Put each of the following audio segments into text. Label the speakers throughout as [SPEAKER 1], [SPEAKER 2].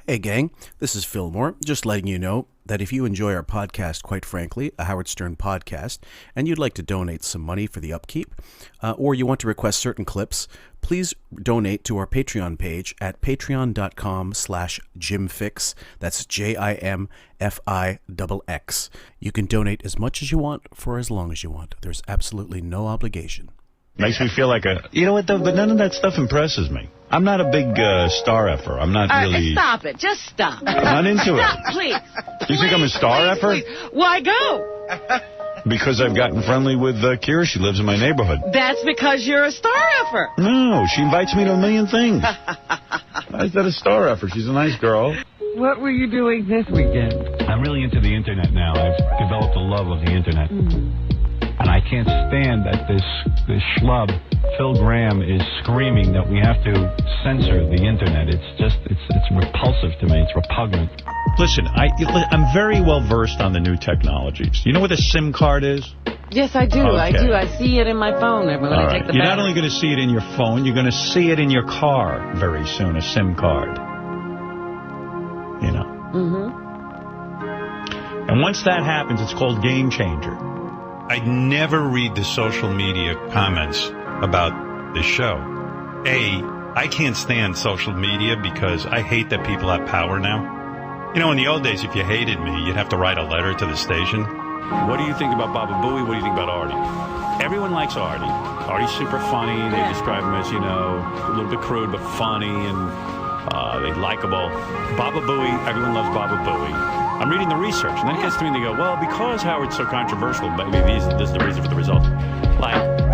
[SPEAKER 1] Hey gang, this is Fillmore, just letting you know that if you enjoy our podcast, quite frankly, a Howard Stern podcast, and you'd like to donate some money for the upkeep, or you want to request certain clips, please donate to our Patreon page at patreon.com/JimFix. That's JIMFIXX. You can donate as much as you want for as long as you want. There's absolutely no obligation.
[SPEAKER 2] Makes me feel like a... You know what, though? But none of that stuff impresses me. I'm not a big star effer. I'm not really...
[SPEAKER 3] Stop it. Just stop.
[SPEAKER 2] I'm not into it.
[SPEAKER 3] Stop, please.
[SPEAKER 2] You think I'm a star effer?
[SPEAKER 3] Please. Why go?
[SPEAKER 2] Because I've gotten friendly with Kira. She lives in my neighborhood.
[SPEAKER 3] That's because you're a star effer.
[SPEAKER 2] No, she invites me to a million things. Why is that a star effer? She's a nice girl.
[SPEAKER 4] What were you doing this weekend?
[SPEAKER 5] I'm really into the internet now. I've developed a love of the internet. And I can't stand that this schlub, Phil Graham, is screaming that we have to censor the internet. It's repulsive to me. It's repugnant.
[SPEAKER 2] Listen, I'm very well versed on the new technologies. You know what a SIM card is?
[SPEAKER 3] Yes, I do.
[SPEAKER 2] Okay.
[SPEAKER 3] I do. I see it in my phone when I take the
[SPEAKER 2] You're
[SPEAKER 3] battery.
[SPEAKER 2] not only going to see it in your phone, you're going to see it in your car very soon, a SIM card. You know. Mm-hmm. And once that happens, it's called game changer.
[SPEAKER 6] I never read the social media comments about this show. I can't stand social media because I hate that people have power now. You know, in the old days, if you hated me, you'd have to write a letter to the station.
[SPEAKER 7] What do you think about Baba Booey? What do you think about Artie? Everyone likes Artie. Artie's super funny. They describe him as, you know, a little bit crude, but funny and they likable. Baba Booey, everyone loves Baba Booey. I'm reading the research, and then it gets to me and they go, well, because Howard's so controversial, maybe this is the reason for the results. Like,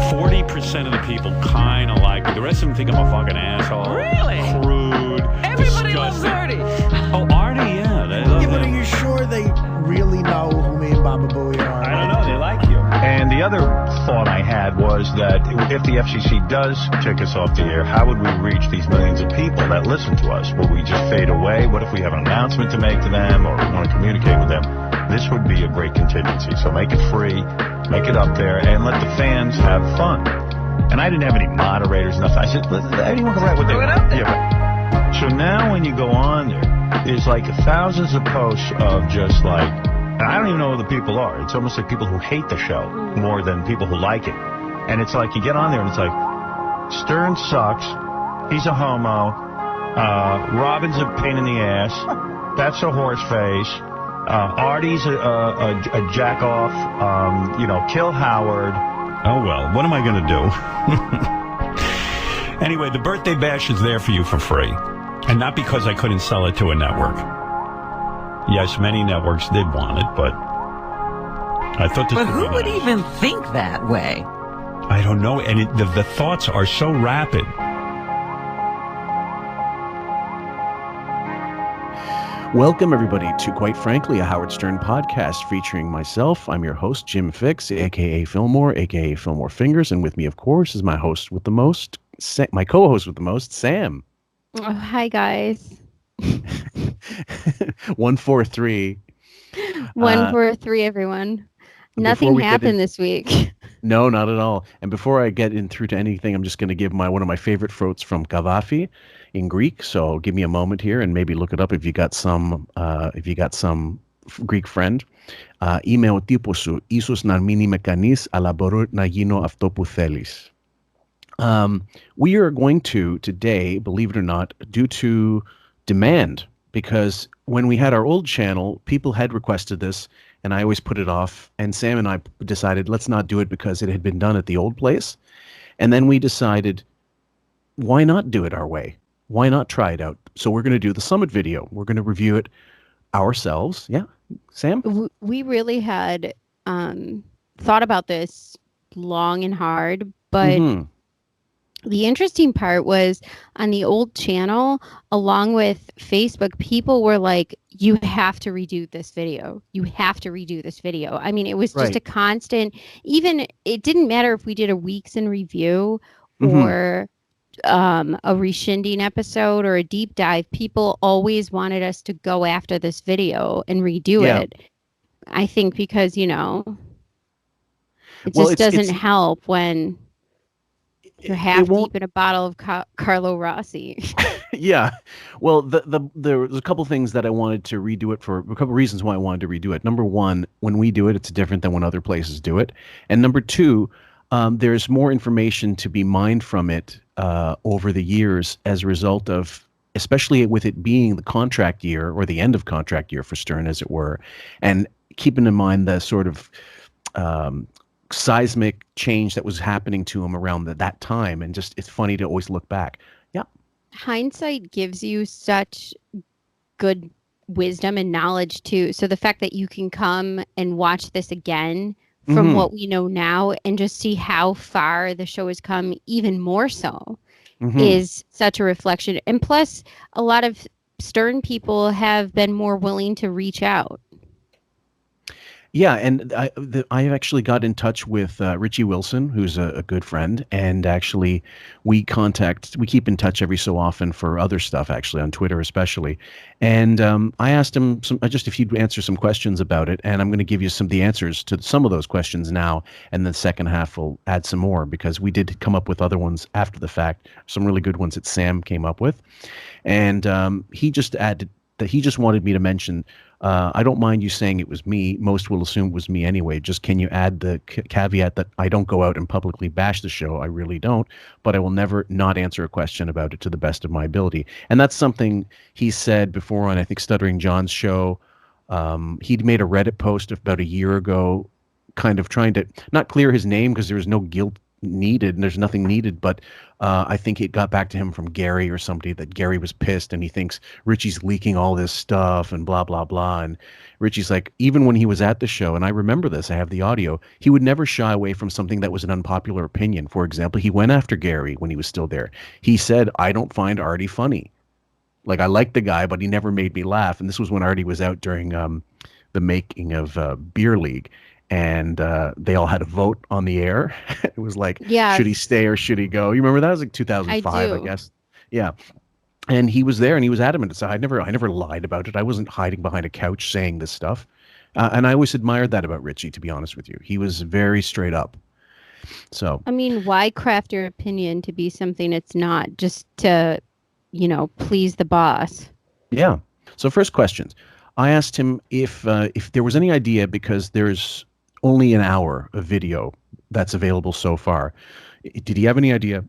[SPEAKER 7] 40% of the people kind of like me. The rest of them think I'm a fucking asshole.
[SPEAKER 3] Really?
[SPEAKER 7] Crude.
[SPEAKER 3] Everybody loves
[SPEAKER 7] disgusting.
[SPEAKER 3] Artie.
[SPEAKER 7] Oh, Artie, yeah. They love
[SPEAKER 8] But are
[SPEAKER 7] him.
[SPEAKER 8] you sure they really know who me and Baba Booey are?
[SPEAKER 7] I don't know. They like you.
[SPEAKER 2] And the other thought I had was that if the FCC does kick us off the air, how would we reach these millions of people that listen to us? Will we just fade away? What if we have an announcement to make to them or we want to communicate with them? This would be a great contingency. So make it free, make it up there, and let the fans have fun. And I didn't have any moderators, nothing. I said, anyone can write what they want. Yeah, right. So now when you go on there, there's like thousands of posts of just like, and I don't even know who the people are. It's almost like people who hate the show more than people who like it. And it's like you get on there and it's like, Stern sucks. He's a homo. Robin's a pain in the ass. That's a horse face. Artie's a jack off. Kill Howard.
[SPEAKER 6] Oh, well, what am I going to do? Anyway, the birthday bash is there for you for free. And not because I couldn't sell it to a network. Yes, many networks did want it, but I thought this
[SPEAKER 4] But
[SPEAKER 6] would
[SPEAKER 4] who
[SPEAKER 6] be
[SPEAKER 4] would
[SPEAKER 6] nice.
[SPEAKER 4] even think that way?
[SPEAKER 6] I don't know, and the thoughts are so rapid.
[SPEAKER 1] Welcome, everybody, to Quite Frankly, a Howard Stern podcast featuring myself. I'm your host, Jim Fix, a.k.a. Fillmore, a.k.a. Fillmore Fingers, and with me, of course, is my host with the most, my co-host with the most, Sam.
[SPEAKER 9] Oh, hi, guys.
[SPEAKER 1] 143.
[SPEAKER 9] 143, everyone. Nothing happened this week.
[SPEAKER 1] No, not at all. And before I get through to anything, I'm just going to give one of my favorite throats from Gaddafi in Greek. So give me a moment here and maybe look it up if you got some Greek friend. Είμαι ο τύπος σου, ίσως να μην είμαι κανείς, αλλά μπορώ να γίνω αυτό που θέλεις. We are going to today, believe it or not, due to demand, because when we had our old channel, people had requested this, and I always put it off. And Sam and I decided let's not do it because it had been done at the old place. And then we decided, why not do it our way? Why not try it out? So we're going to do the summit video. We're going to review it ourselves. Yeah, Sam?
[SPEAKER 9] We really had thought about this long and hard, but the interesting part was on the old channel, along with Facebook, people were like, you have to redo this video. You have to redo this video. I mean, it was just a constant, even it didn't matter if we did a weeks in review or a rescinding episode or a deep dive. People always wanted us to go after this video and redo it. I think because, it just doesn't help when... You're half deep in a bottle of Carlo Rossi.
[SPEAKER 1] Yeah. Well, there was a couple things that I wanted to redo it for, a couple reasons why I wanted to redo it. Number one, when we do it, it's different than when other places do it. And number two, there's more information to be mined from it over the years as a result of, especially with it being the contract year or the end of contract year for Stern, as it were, and keeping in mind the sort of seismic change that was happening to him around that time. And just, it's funny to always look back. Yeah.
[SPEAKER 9] Hindsight gives you such good wisdom and knowledge too. So the fact that you can come and watch this again from what we know now and just see how far the show has come, even more so, is such a reflection. And plus, a lot of Stern people have been more willing to reach out.
[SPEAKER 1] Yeah, and I actually got in touch with Richie Wilson, who's a good friend, and actually we keep in touch every so often for other stuff, actually on Twitter especially. And I asked him just if he'd answer some questions about it, and I'm going to give you the answers to some of those questions now, and the second half will add some more, because we did come up with other ones after the fact, some really good ones that Sam came up with, and he just added that he just wanted me to mention. I don't mind you saying it was me. Most will assume it was me anyway. Just can you add the caveat that I don't go out and publicly bash the show? I really don't. But I will never not answer a question about it to the best of my ability. And that's something he said before on, I think, Stuttering John's show. He'd made a Reddit post about a year ago, kind of trying to not clear his name because there was no guilt needed and there's nothing needed, but I think it got back to him from Gary or somebody that Gary was pissed and he thinks Richie's leaking all this stuff and blah blah blah. And Richie's like, even when he was at the show, and I remember this, I have the audio, he would never shy away from something that was an unpopular opinion. For example, he went after Gary when he was still there. He said, I don't find Artie funny. Like, I like the guy, but he never made me laugh. And this was when Artie was out during the making of Beer League. And they all had a vote on the air. It was like, should he stay or should he go? You remember that? It was like 2005, I guess. Yeah. And he was there and he was adamant. So I never lied about it. I wasn't hiding behind a couch saying this stuff. And I always admired that about Richie, to be honest with you. He was very straight up. So, I
[SPEAKER 9] mean, why craft your opinion to be something it's not, just to, please the boss?
[SPEAKER 1] Yeah. So first questions. I asked him if there was any idea, because there's only an hour of video that's available so far. Did he have any idea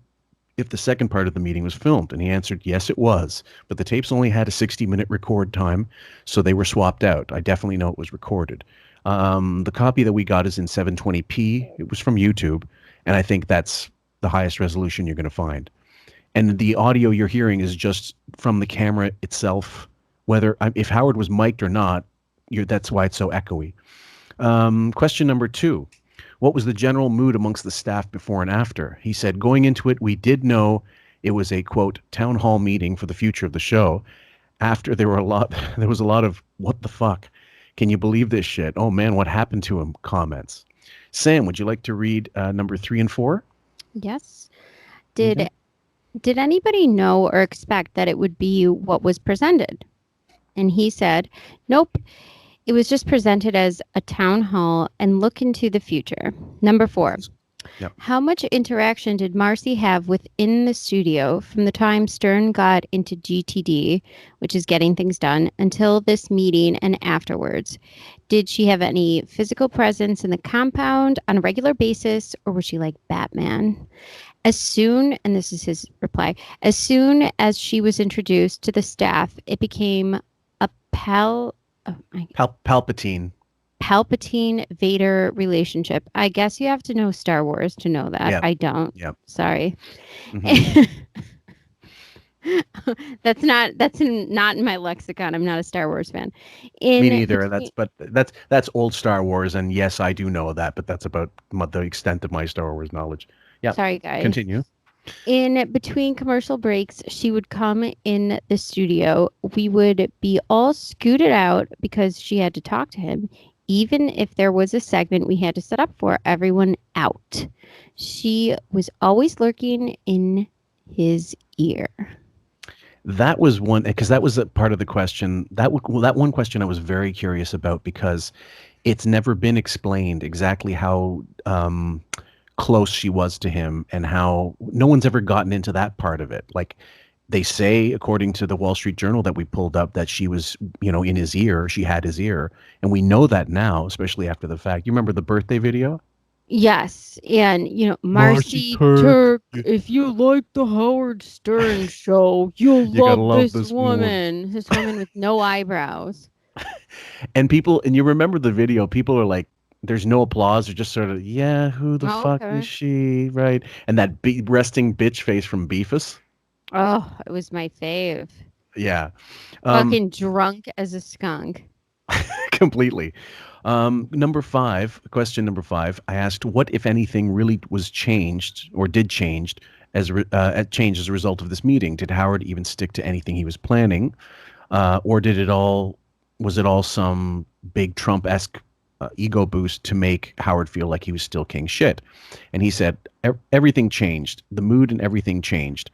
[SPEAKER 1] if the second part of the meeting was filmed? And he answered, yes, it was. But the tapes only had a 60-minute record time, so they were swapped out. I definitely know it was recorded. The copy that we got is in 720p. It was from YouTube, and I think that's the highest resolution you're going to find. And the audio you're hearing is just from the camera itself. Whether if Howard was mic'd or not, that's why it's so echoey. Question number 2. What was the general mood amongst the staff before and after? He said, going into it, we did know it was a, quote, town hall meeting for the future of the show. After, there was a lot of, what the fuck? Can you believe this shit? Oh man, what happened to him? Comments. Sam, would you like to read number 3 and 4?
[SPEAKER 9] Yes. Did anybody know or expect that it would be what was presented? And he said, nope. It was just presented as a town hall and look into the future. Number 4. Yep. How much interaction did Marcy have within the studio from the time Stern got into GTD, which is getting things done, until this meeting and afterwards? Did she have any physical presence in the compound on a regular basis, or was she like Batman? As soon, and this is his reply, as soon as she was introduced to the staff, it became a
[SPEAKER 1] Palpatine
[SPEAKER 9] Vader relationship. I guess you have to know Star Wars to know that. Yep. I don't. Yep. Sorry. Mm-hmm. That's not in my lexicon. I'm not a StarArs fan.
[SPEAKER 1] Me neither. That's old Star Wars, and yes, I do know that, but that's about the extent of my Star Wars knowledge. Yeah.
[SPEAKER 9] Sorry, guys.
[SPEAKER 1] Continue.
[SPEAKER 9] In between commercial breaks, she would come in the studio. We would be all scooted out because she had to talk to him. Even if there was a segment we had to set up for everyone out. She was always lurking in his ear.
[SPEAKER 1] That was one, because that was a part of the question. That one question I was very curious about, because it's never been explained exactly how close she was to him, and how no one's ever gotten into that part of it. Like, they say, according to the Wall Street Journal that we pulled up, that she was, in his ear. She had his ear. And we know that now, especially after the fact. You remember the birthday video?
[SPEAKER 9] Yes. And, Marcy Turk, if you like the Howard Stern show, you'll love this woman. This woman with no eyebrows.
[SPEAKER 1] And you remember the video, people are like, there's no applause. They're just sort of, yeah, who the fuck is she? Right. And that resting bitch face from Beefus.
[SPEAKER 9] Oh, it was my fave.
[SPEAKER 1] Yeah.
[SPEAKER 9] Fucking drunk as a skunk.
[SPEAKER 1] Completely. Question number 5. I asked what, if anything, really was changed or did change as a result of this meeting. Did Howard even stick to anything he was planning? Or was it all some big Trump-esque ego boost to make Howard feel like he was still king shit? And he said, everything changed. The mood and everything changed.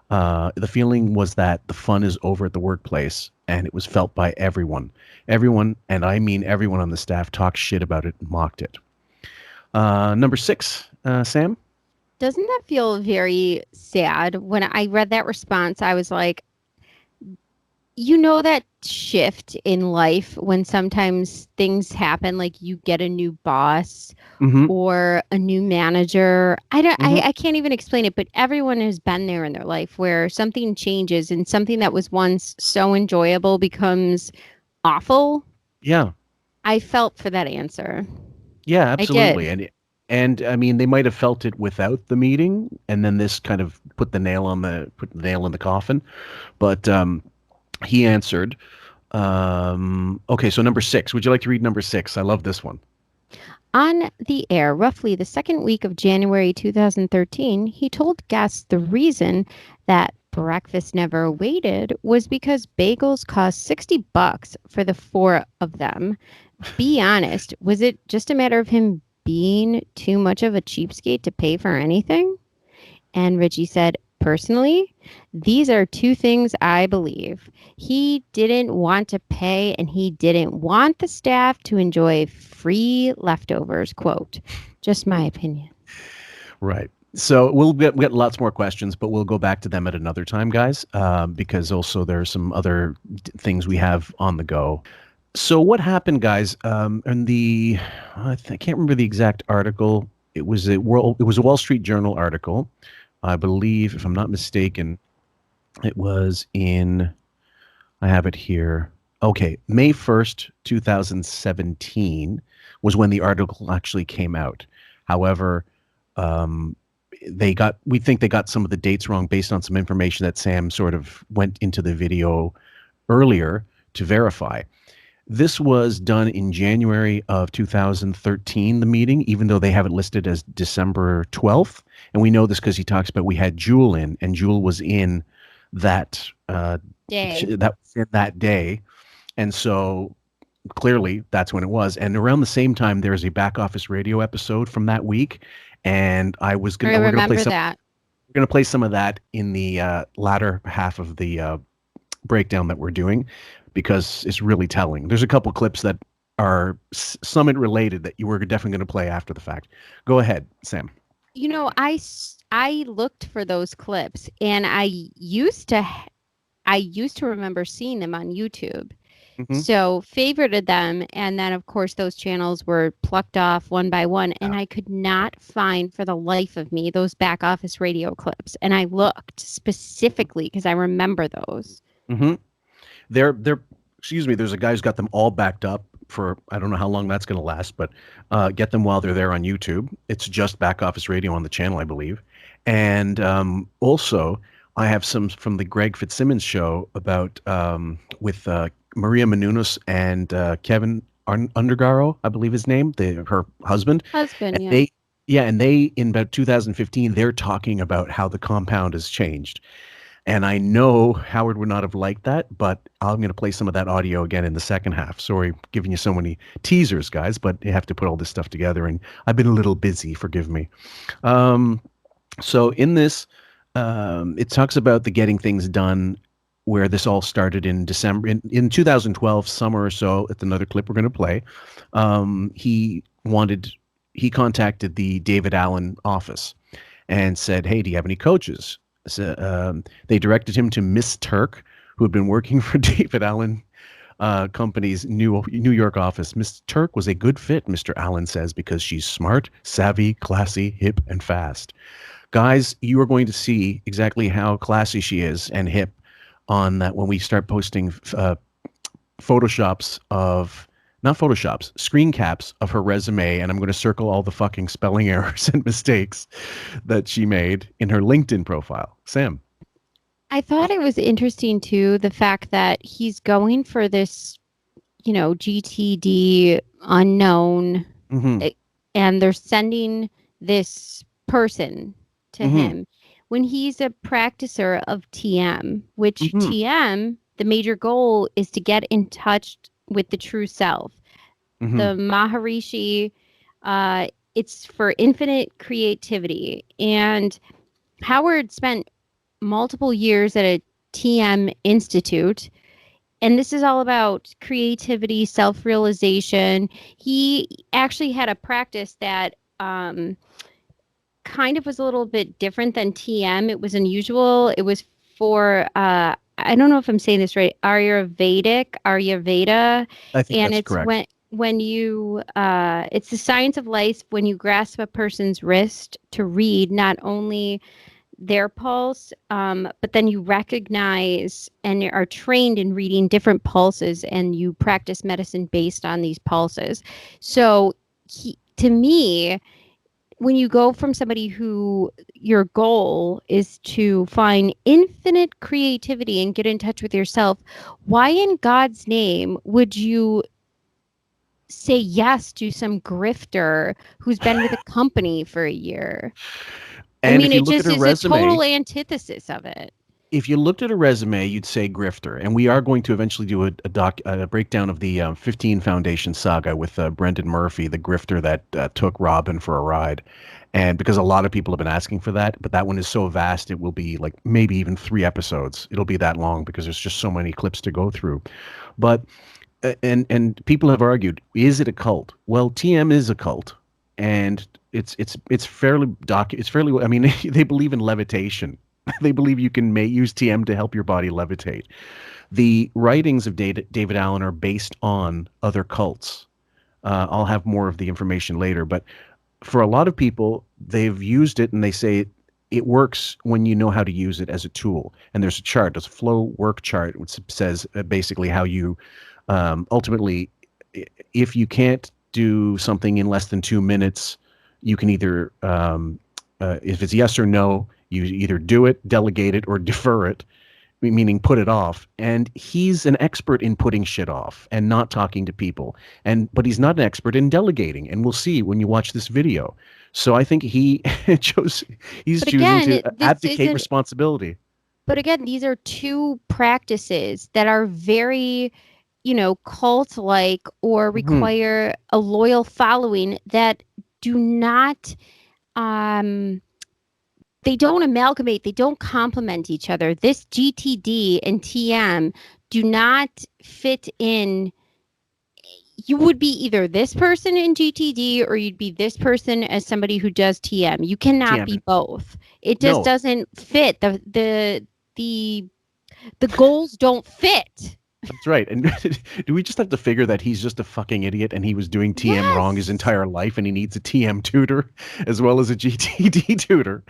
[SPEAKER 1] The feeling was that the fun is over at the workplace, and it was felt by everyone. Everyone, and I mean everyone on the staff, talked shit about it and mocked it. Number 6, Sam?
[SPEAKER 9] Doesn't that feel very sad? When I read that response, I was like, that shift in life when sometimes things happen, like you get a new boss or a new manager. I can't even explain it, but everyone has been there in their life where something changes and something that was once so enjoyable becomes awful.
[SPEAKER 1] Yeah.
[SPEAKER 9] I felt for that answer.
[SPEAKER 1] Yeah, absolutely. And I mean, they might have felt it without the meeting, and then this kind of put the nail in the coffin. But he answered. Okay, so number 6. Would you like to read number 6? I love this one.
[SPEAKER 9] On the air, roughly the second week of January 2013, he told guests the reason that breakfast never waited was because bagels cost $60 for the 4 of them. Be honest, was it just a matter of him being too much of a cheapskate to pay for anything? And Richie said, personally, these are 2 things I believe. He didn't want to pay, and he didn't want the staff to enjoy free leftovers. Quote, just my opinion.
[SPEAKER 1] Right. So we'll get lots more questions, but we'll go back to them at another time, guys, because also there are some other things we have on the go. So what happened, guys? I can't remember the exact article. It was a Wall Street Journal article. I believe, if I'm not mistaken, it was I have it here. Okay, May 1st, 2017 was when the article actually came out. However, we think they got some of the dates wrong based on some information that Sam sort of went into the video earlier to verify. This was done in January of 2013, the meeting, even though they have it listed as December 12th. And we know this because he talks about we had Jewel in, and Jewel was in that day. And so clearly that's when it was. And around the same time, there's a back office radio episode from that week. And we're going to play some of that in the latter half of the breakdown that we're doing, because it's really telling. There's a couple clips that are Summit related that you were definitely going to play after the fact. Go ahead, Sam.
[SPEAKER 9] I looked for those clips, and I used to remember seeing them on YouTube. So favorited them, and then of course those channels were plucked off one by one, and I could not find for the life of me those back office radio clips. And I looked specifically because I remember those.
[SPEAKER 1] There's a guy who's got them all backed up for, I don't know how long that's going to last, but get them while they're there on YouTube. It's just back office radio on the channel, I believe. And also I have some from the Greg Fitzsimmons show about with Maria Menounos and Kevin Undergaro, I believe his name, her husband. And they in about 2015, they're talking about how the compound has changed. And I know Howard would not have liked that, but I'm going to play some of that audio again in the second half. Sorry, giving you so many teasers, guys, but you have to put all this stuff together, and I've been a little busy, forgive me. So in this, it talks about the getting things done, where this all started in December, in 2012, summer or so. It's another clip we're going to play. He wanted he contacted the David Allen office and said, "Hey, do you have any coaches?" So, they directed him to Miss Turk, who had been working for David Allen company's New York office. Miss Turk was a good fit, Mr. Allen says, because she's smart, savvy, classy, hip, and fast. Guys, you are going to see exactly how classy she is and hip on that when we start posting screen caps of her resume, and I'm going to circle all the fucking spelling errors and mistakes that she made in her LinkedIn profile. Sam.
[SPEAKER 9] I thought it was interesting too, the fact that he's going for this, GTD unknown, and they're sending this person to him when he's a practicer of TM, which TM, the major goal is to get in touch with the true self. The Maharishi, it's for infinite creativity. And Howard spent multiple years at a TM institute, and this is all about creativity, self-realization. He actually had a practice that kind of was a little bit different than TM. It was unusual. It was for I don't know if I'm saying this right, Ayurveda.
[SPEAKER 1] I think
[SPEAKER 9] and
[SPEAKER 1] that's
[SPEAKER 9] it's
[SPEAKER 1] correct.
[SPEAKER 9] when you it's the science of life when you grasp a person's wrist to read not only their pulse, but then you recognize and are trained in reading different pulses, and you practice medicine based on these pulses. So to me, when you go from somebody who your goal is to find infinite creativity and get in touch with yourself, why in God's name would you say yes to some grifter who's been with a company for a year?
[SPEAKER 1] And
[SPEAKER 9] I mean,
[SPEAKER 1] if you
[SPEAKER 9] it
[SPEAKER 1] look
[SPEAKER 9] just
[SPEAKER 1] at her
[SPEAKER 9] is
[SPEAKER 1] resume,
[SPEAKER 9] a total antithesis of it.
[SPEAKER 1] If you looked at a resume, you'd say grifter. And we are going to eventually do a breakdown of the 15 Foundation saga with Brendan Murphy, the grifter that took Robin for a ride. And because a lot of people have been asking for that, but that one is so vast, it will be like maybe even 3 episodes. It'll be that long because there's just so many clips to go through. But and people have argued, is it a cult? Well, TM is a cult, and it's fairly I mean, they believe in levitation. They believe you can use TM to help your body levitate. The writings of David Allen are based on other cults. I'll have more of the information later, but for a lot of people, they've used it and they say it works when you know how to use it as a tool. And there's a chart, there's a flow work chart, which says basically how you ultimately, if you can't do something in less than 2 minutes, you can either, if it's yes or no, you either do it, delegate it, or defer it, meaning put it off. And he's an expert in putting shit off and not talking to people. But he's not an expert in delegating. And we'll see when you watch this video. So I think he's choosing to abdicate responsibility.
[SPEAKER 9] But again, these are two practices that are very, cult-like or require a loyal following that do not, they don't amalgamate, they don't complement each other. This GTD and TM do not fit in. You would be either this person in GTD or you'd be this person as somebody who does TM. You cannot be both. It just doesn't fit. The goals don't fit.
[SPEAKER 1] That's right. And do we just have to figure that he's just a fucking idiot and he was doing TM wrong his entire life and he needs a TM tutor as well as a GTD tutor?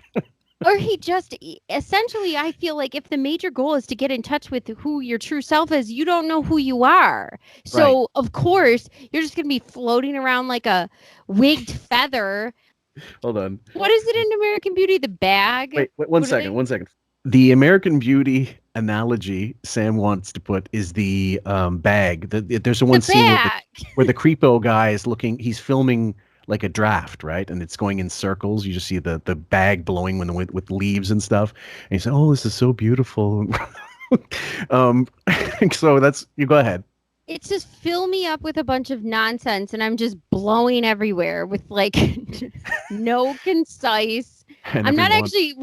[SPEAKER 9] Or he just essentially, I feel like if the major goal is to get in touch with who your true self is, you don't know who you are. So, of course, you're just going to be floating around like a wigged feather.
[SPEAKER 1] Hold on.
[SPEAKER 9] What is it in American Beauty? The bag?
[SPEAKER 1] Wait, one second. The American Beauty analogy Sam wants to put is the bag. There's one scene where the creepo guy is he's filming like a draft, right? And it's going in circles. You just see the bag blowing with leaves and stuff. And you say, "Oh, this is so beautiful." So you go ahead.
[SPEAKER 9] It's just fill me up with a bunch of nonsense and I'm just blowing everywhere with like no concise. I'm not actually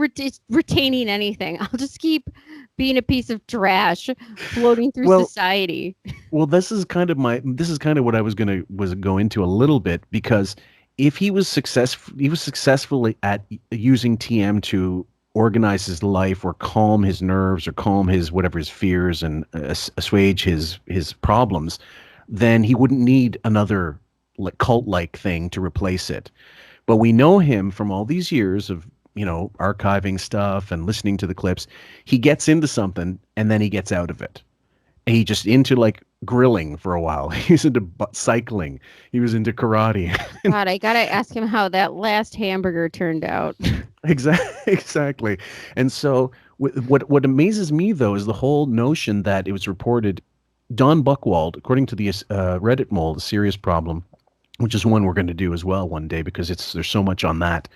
[SPEAKER 9] retaining anything. I'll just keep being a piece of trash floating through society.
[SPEAKER 1] Well, this is kind of what I was going to go into a little bit, because if he was successful at using TM to organize his life or calm his nerves or calm his whatever his fears and assuage his problems, then he wouldn't need another cult-like thing to replace it. But we know him from all these years of, archiving stuff and listening to the clips. He gets into something and then he gets out of it. And he just into like grilling for a while. He was into cycling. He was into karate.
[SPEAKER 9] God, I gotta ask him how that last hamburger turned out.
[SPEAKER 1] Exactly. And so what amazes me, though, is the whole notion that it was reported Don Buchwald, according to the Reddit mole, the serious problem, which is one we're going to do as well one day because there's so much on that.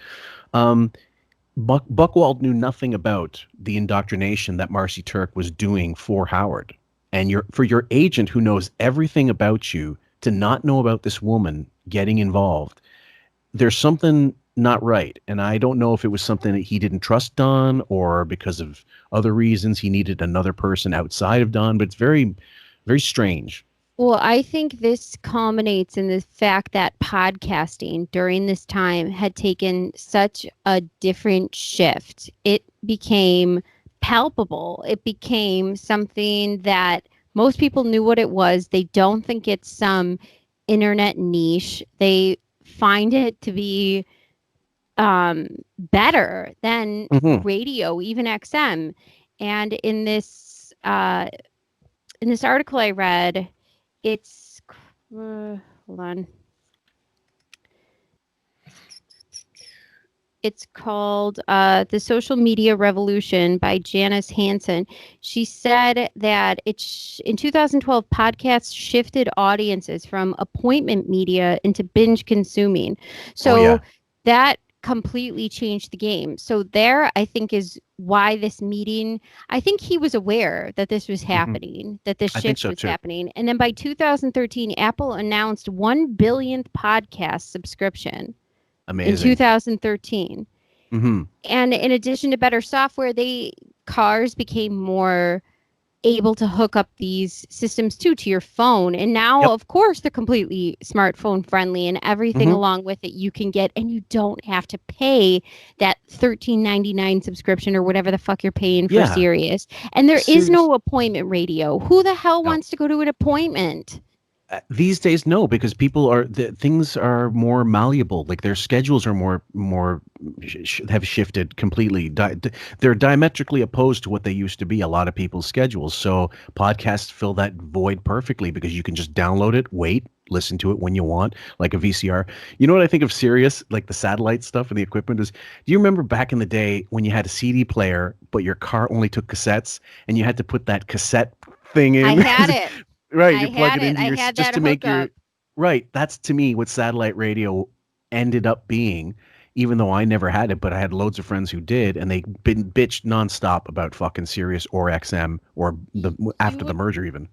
[SPEAKER 1] Buchwald knew nothing about the indoctrination that Marcy Turk was doing for Howard. And for your agent who knows everything about you to not know about this woman getting involved, there's something not right. And I don't know if it was something that he didn't trust Don or because of other reasons he needed another person outside of Don, but it's very, very strange.
[SPEAKER 9] Well, I think this culminates in the fact that podcasting during this time had taken such a different shift. It became palpable. It became something that most people knew what it was. They don't think it's some internet niche. They find it to be better than radio, even XM. And in this article I read, it's hold on. It's called The Social Media Revolution by Janice Hansen. She said that in 2012, podcasts shifted audiences from appointment media into binge consuming. So that completely changed the game. So there, I think, is why this meeting, I think he was aware that this was happening, that this shift was happening. And then by 2013, Apple announced 1 billionth podcast subscription.
[SPEAKER 1] Amazing.
[SPEAKER 9] In 2013.
[SPEAKER 1] Mm-hmm.
[SPEAKER 9] And in addition to better software, cars became more able to hook up these systems to your phone. And now, of course, they're completely smartphone friendly and everything along with it you can get. And you don't have to pay that $13.99 subscription or whatever the fuck you're paying for Sirius. And there is no appointment radio. Who the hell wants to go to an appointment?
[SPEAKER 1] These days, no, because things are more malleable. Like their schedules are have shifted completely. They're diametrically opposed to what they used to be. A lot of people's schedules. So podcasts fill that void perfectly because you can just download it, wait, listen to it when you want, like a VCR. You know what I think of Sirius, like the satellite stuff and the equipment is? Do you remember back in the day when you had a CD player, but your car only took cassettes, and you had to put that cassette thing in?
[SPEAKER 9] I had it.
[SPEAKER 1] Right, you plug it into
[SPEAKER 9] your
[SPEAKER 1] just to make your right. That's to me what satellite radio ended up being. Even though I never had it, but I had loads of friends who did, and they bitched nonstop about fucking Sirius or XM or after the merger. Even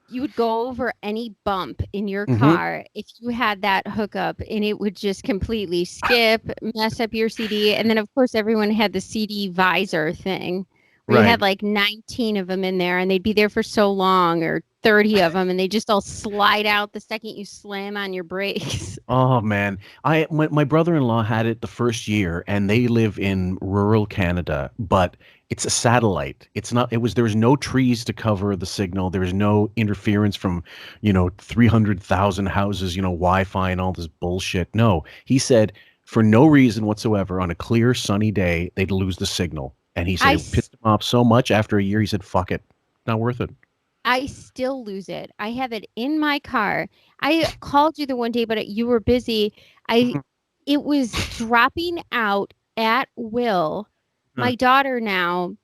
[SPEAKER 9] you would go over any bump in your car if you had that hookup, and it would just completely skip, mess up your CD, and then of course everyone had the CD visor thing. We had like 19 of them in there, and they'd be there for so long, or 30 of them, and they just all slide out the second you slam on your brakes.
[SPEAKER 1] Oh man, my brother-in-law had it the first year, and they live in rural Canada, but it's a satellite. It's not. There was no trees to cover the signal. There was no interference from 300,000 houses, Wi-Fi and all this bullshit. No, he said for no reason whatsoever, on a clear sunny day, they'd lose the signal. And he said it pissed him off so much after a year, he said, fuck it. Not worth it.
[SPEAKER 9] I still lose it. I have it in my car. I called you the one day, but you were busy. It was dropping out at will. My daughter now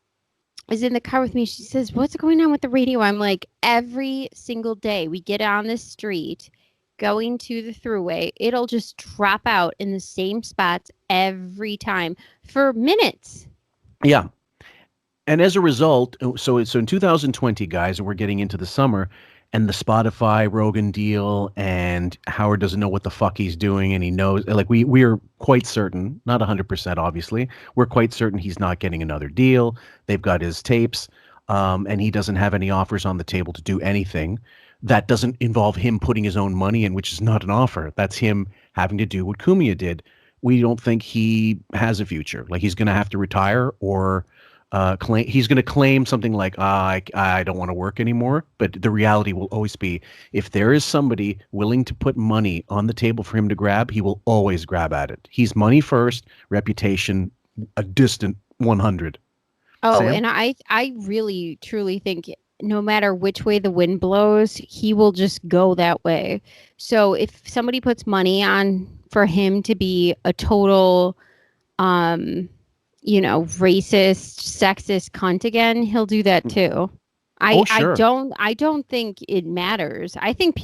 [SPEAKER 9] is in the car with me. She says, what's going on with the radio? I'm like, every single day we get on the street going to the thruway, it'll just drop out in the same spots every time for minutes.
[SPEAKER 1] Yeah. And as a result, so in 2020, guys, and we're getting into the summer, and the Spotify Rogan deal, and Howard doesn't know what the fuck he's doing, and he knows, like we're quite certain, not 100% obviously, we're quite certain he's not getting another deal. They've got his tapes, and he doesn't have any offers on the table to do anything that doesn't involve him putting his own money in, which is not an offer. That's him having to do what Kumiya did. We don't think he has a future. Like he's going to have to retire or he's going to claim something like, I don't want to work anymore. But the reality will always be, if there is somebody willing to put money on the table for him to grab, he will always grab at it. He's money first, reputation a distant 100.
[SPEAKER 9] Oh,
[SPEAKER 1] Sam?
[SPEAKER 9] and I really truly think no matter which way the wind blows, he will just go that way. So if somebody puts money on for him to be a total racist, sexist cunt again, he'll do that too.
[SPEAKER 1] Sure.
[SPEAKER 9] I don't think it matters. I think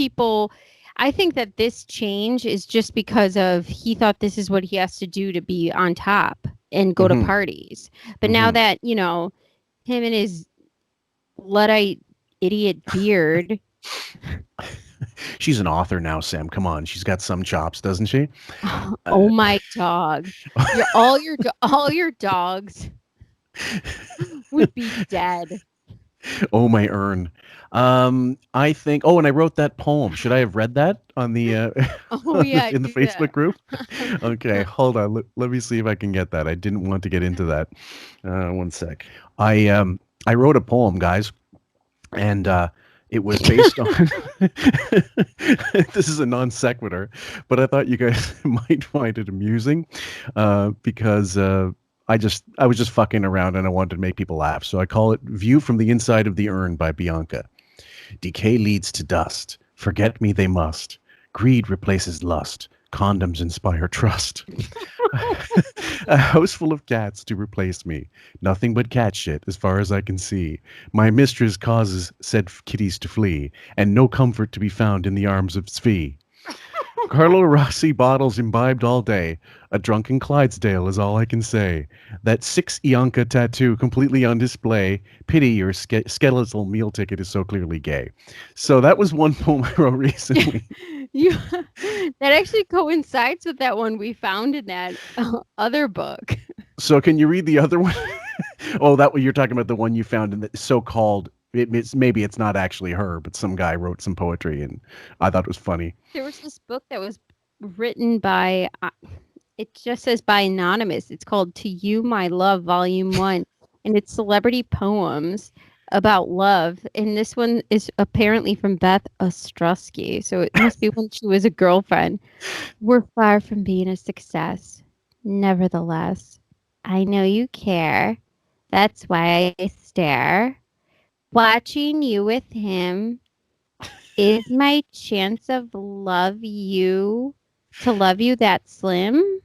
[SPEAKER 9] that this change is just because of he thought this is what he has to do to be on top and go to parties. But now that, him and his Luddite idiot beard.
[SPEAKER 1] She's an author now, Sam. Come on. She's got some chops, doesn't she?
[SPEAKER 9] Oh my dog. All your dogs would be dead.
[SPEAKER 1] Oh, my urn. I think. Oh, and I wrote that poem. Should I have read that on the in the Facebook group? Okay, hold on. Let me see if I can get that. I didn't want to get into that. One sec. I wrote a poem, guys, and it was based on. This is a non sequitur, but I thought you guys might find it amusing because. I was just fucking around and I wanted to make people laugh. So I call it View from the Inside of the Urn by Bianca. Decay leads to dust. Forget me they must. Greed replaces lust. Condoms inspire trust. A house full of cats to replace me. Nothing but cat shit as far as I can see. My mistress causes said kitties to flee. And no comfort to be found in the arms of Svi. Carlo Rossi bottles imbibed all day. A drunken Clydesdale is all I can say. That 6 Ianca tattoo completely on display. Pity your skeletal meal ticket is so clearly gay. So that was one poem I wrote recently.
[SPEAKER 9] That actually coincides with that one we found in that other book.
[SPEAKER 1] So can you read the other one? Oh, that one you're talking about, the one you found in the so-called. Maybe it's not actually her, but some guy wrote some poetry, and I thought it was funny.
[SPEAKER 9] There was this book that was written by, it just says by anonymous. It's called To You, My Love, Volume 1, and it's celebrity poems about love. And this one is apparently from Beth Ostrowski, so it must be when she was a girlfriend. We're far from being a success. Nevertheless, I know you care. That's why I stare. Watching you with him is my chance of love you that slim.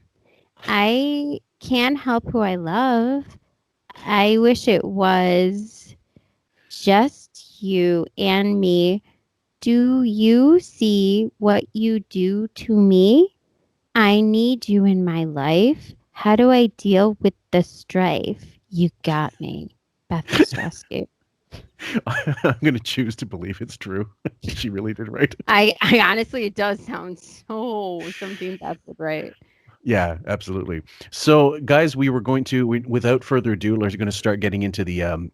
[SPEAKER 9] I can't help who I love. I wish it was just you and me. Do you see what you do to me? I need you in my life. How do I deal with the strife? You got me. Beth Ostrowski.
[SPEAKER 1] I'm going to choose to believe it's true. She really did write it.
[SPEAKER 9] I honestly, it does sound so something that's right.
[SPEAKER 1] Yeah, absolutely. So, guys, we were going to, without further ado, we're going to start getting into the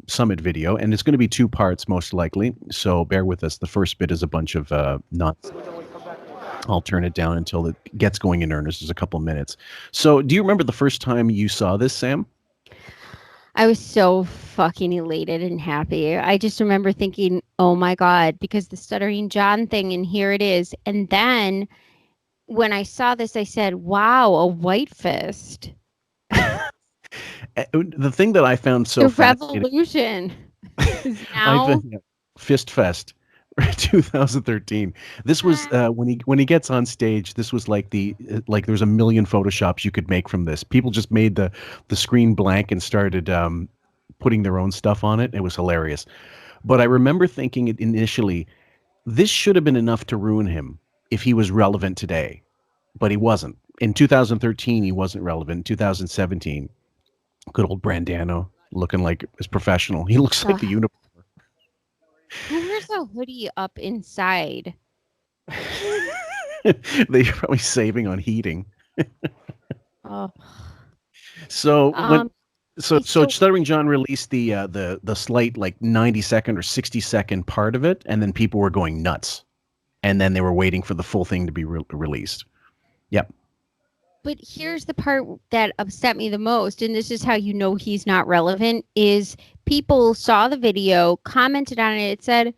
[SPEAKER 1] summit video, and it's going to be 2 parts most likely. So bear with us. The first bit is a bunch of nuts. I'll turn it down until it gets going in earnest. There's a couple minutes. So, do you remember the first time you saw this, Sam?
[SPEAKER 9] I was so fucking elated and happy. I just remember thinking, oh my God, because the Stuttering John thing, and here it is. And then when I saw this, I said, wow, a white fist.
[SPEAKER 1] The thing that I found so
[SPEAKER 9] the
[SPEAKER 1] fascinating.
[SPEAKER 9] revolution is now.
[SPEAKER 1] Fist Fest. 2013. This was when he gets on stage. This was like there's a million photoshops you could make from this. People just made the screen blank and started putting their own stuff on it. It was hilarious. But I remember thinking initially, this should have been enough to ruin him if he was relevant today, but he wasn't. In 2013, he wasn't relevant. In 2017, good old Brandano looking like as professional. He looks like the uniform.
[SPEAKER 9] Who wears a hoodie up inside?
[SPEAKER 1] They're probably saving on heating.
[SPEAKER 9] Oh.
[SPEAKER 1] So Stuttering John released the slight like 90-second or 60-second part of it, and then people were going nuts, and then they were waiting for the full thing to be released. Yep.
[SPEAKER 9] But here's the part that upset me the most, and this is how you know he's not relevant, is people saw the video, commented on it, it said,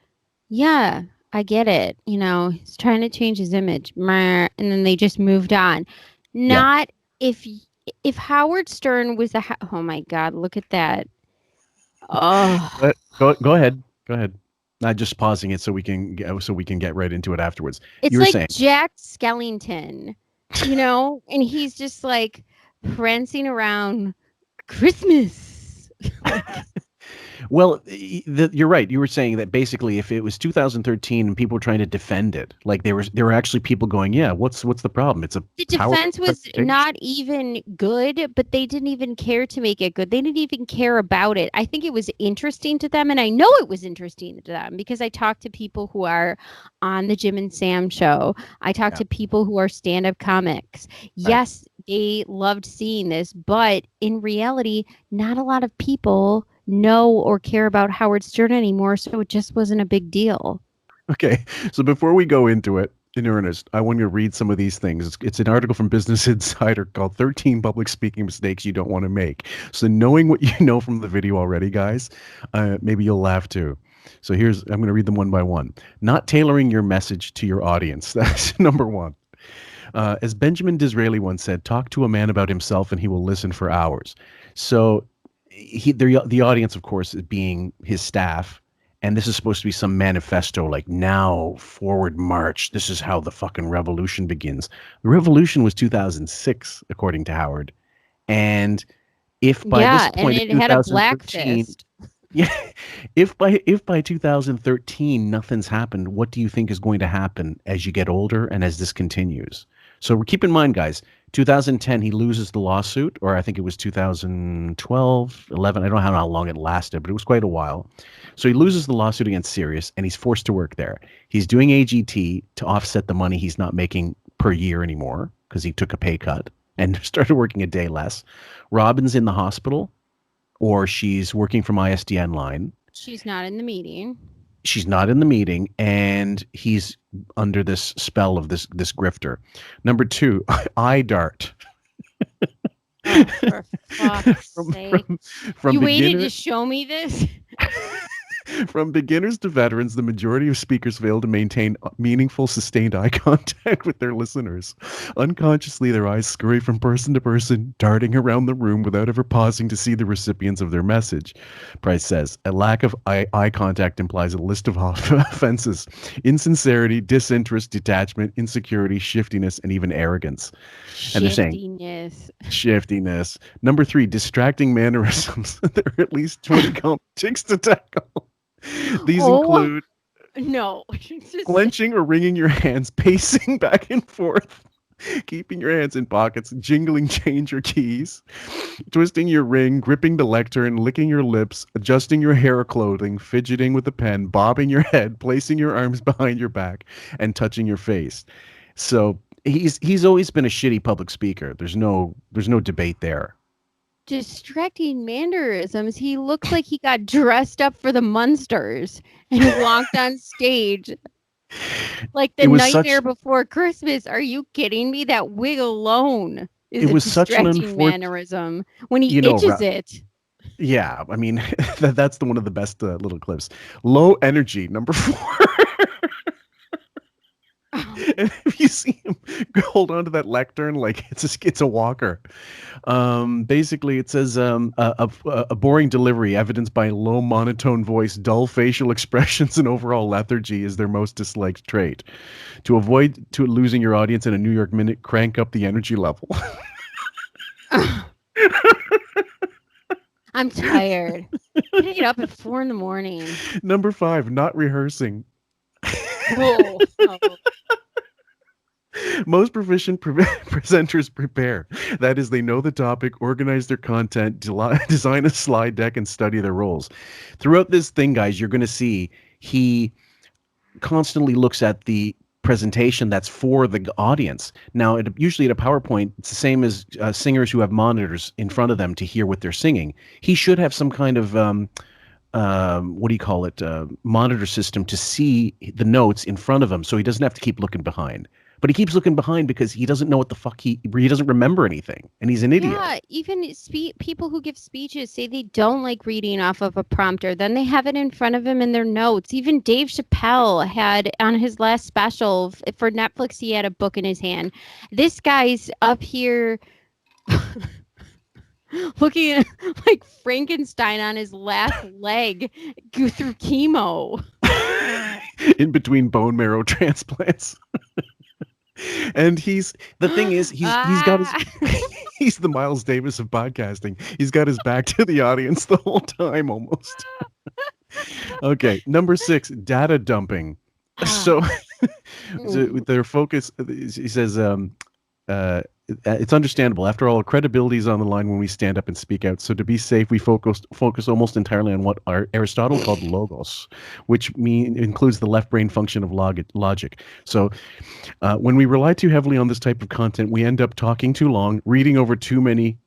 [SPEAKER 9] yeah, I get it. You know, he's trying to change his image. Meh, and then they just moved on. Not if Howard Stern was oh my God, look at that. Oh.
[SPEAKER 1] Go ahead. Go ahead. Not just pausing it so we can get right into it afterwards.
[SPEAKER 9] It's
[SPEAKER 1] you were
[SPEAKER 9] like
[SPEAKER 1] saying
[SPEAKER 9] Jack Skellington, you know, and he's just like prancing around Christmas.
[SPEAKER 1] Well, you're right. You were saying that basically, if it was 2013 and people were trying to defend it, like there were actually people going, "Yeah, what's the problem?" It's
[SPEAKER 9] the defense was not even good, but they didn't even care to make it good. They didn't even care about it. I think it was interesting to them, and I know it was interesting to them because I talked to people who are on the Jim and Sam show. I talked to people who are stand-up comics. Right. Yes, they loved seeing this, but in reality, not a lot of people know or care about Howard Stern anymore, so it just wasn't a big deal.
[SPEAKER 1] Okay, so before we go into it in earnest, I want you to read some of these things. It's an article from Business Insider called 13 Public Speaking Mistakes You Don't Want to Make. So knowing what you know from the video already, guys, maybe you'll laugh too. So I'm going to read them one by one. Not tailoring your message to your audience. That's number one. As Benjamin Disraeli once said, talk to a man about himself and he will listen for hours. So the audience, of course, is being his staff, and this is supposed to be some manifesto, like, now, forward march, this is how the fucking revolution begins. The revolution was 2006, according to Howard, and if by this point,
[SPEAKER 9] and it had a black fist.
[SPEAKER 1] Yeah, if by 2013 nothing's happened, what do you think is going to happen as you get older and as this continues? So keep in mind, guys, 2010, he loses the lawsuit, or I think it was 2012, 11. I don't know how long it lasted, but it was quite a while. So he loses the lawsuit against Sirius, and he's forced to work there. He's doing AGT to offset the money he's not making per year anymore because he took a pay cut and started working a day less. Robin's in the hospital, or she's working from ISDN line.
[SPEAKER 9] She's not in the meeting.
[SPEAKER 1] She's not in the meeting, and he's under this spell of this grifter. Number two, eye dart.
[SPEAKER 9] Oh, for fuck's sake.
[SPEAKER 1] From
[SPEAKER 9] you waited to show me this?
[SPEAKER 1] From beginners to veterans, the majority of speakers fail to maintain meaningful, sustained eye contact with their listeners. Unconsciously, their eyes scurry from person to person, darting around the room without ever pausing to see the recipients of their message. Price says, a lack of eye contact implies a list of offenses: insincerity, disinterest, detachment, insecurity, shiftiness, and even arrogance. And they're saying, shiftiness. Number three, distracting mannerisms. There are at least 20 chicks to tackle. These include clenching or wringing your hands, pacing back and forth, keeping your hands in pockets, jingling change or keys, twisting your ring, gripping the lectern, licking your lips, adjusting your hair or clothing, fidgeting with a pen, bobbing your head, placing your arms behind your back, and touching your face. So he's always been a shitty public speaker. There's no debate there.
[SPEAKER 9] Distracting mannerisms. He looks like he got dressed up for the Munsters and walked on stage like the Nightmare Before Christmas. Are you kidding me? That wig alone is a distracting mannerism when he itches it.
[SPEAKER 1] Yeah, I mean, that's one of the best little clips. Low energy, number 4. And if you see him hold on to that lectern like it's a walker. Basically, it says a boring delivery evidenced by low monotone voice, dull facial expressions, and overall lethargy is their most disliked trait. To avoid losing your audience in a New York minute, crank up the energy level.
[SPEAKER 9] I'm tired. I get up at 4 a.m.
[SPEAKER 1] Number 5, not rehearsing.
[SPEAKER 9] Whoa. Oh.
[SPEAKER 1] Most proficient presenters prepare. That is, they know the topic, organize their content, design a slide deck, and study their roles. Throughout this thing, guys, you're going to see he constantly looks at the presentation that's for the audience. Now, usually at a PowerPoint, it's the same as singers who have monitors in front of them to hear what they're singing. He should have some kind of monitor system to see the notes in front of him, so he doesn't have to keep looking behind. But he keeps looking behind because he doesn't know what the fuck he doesn't remember anything, and he's an idiot.
[SPEAKER 9] Yeah, even people who give speeches say they don't like reading off of a prompter. Then they have it in front of them in their notes. Even Dave Chappelle had on his last special for Netflix, he had a book in his hand. This guy's up here looking like Frankenstein on his last leg go through chemo.
[SPEAKER 1] In between bone marrow transplants. And he's got his he's the Miles Davis of podcasting. He's got his back to the audience the whole time almost. Okay, number 6, data dumping. So their focus, he says, it's understandable. After all, credibility is on the line when we stand up and speak out. So to be safe, we focus almost entirely on what Aristotle called logos, which includes the left brain function of logic. So when we rely too heavily on this type of content, we end up talking too long, reading over too many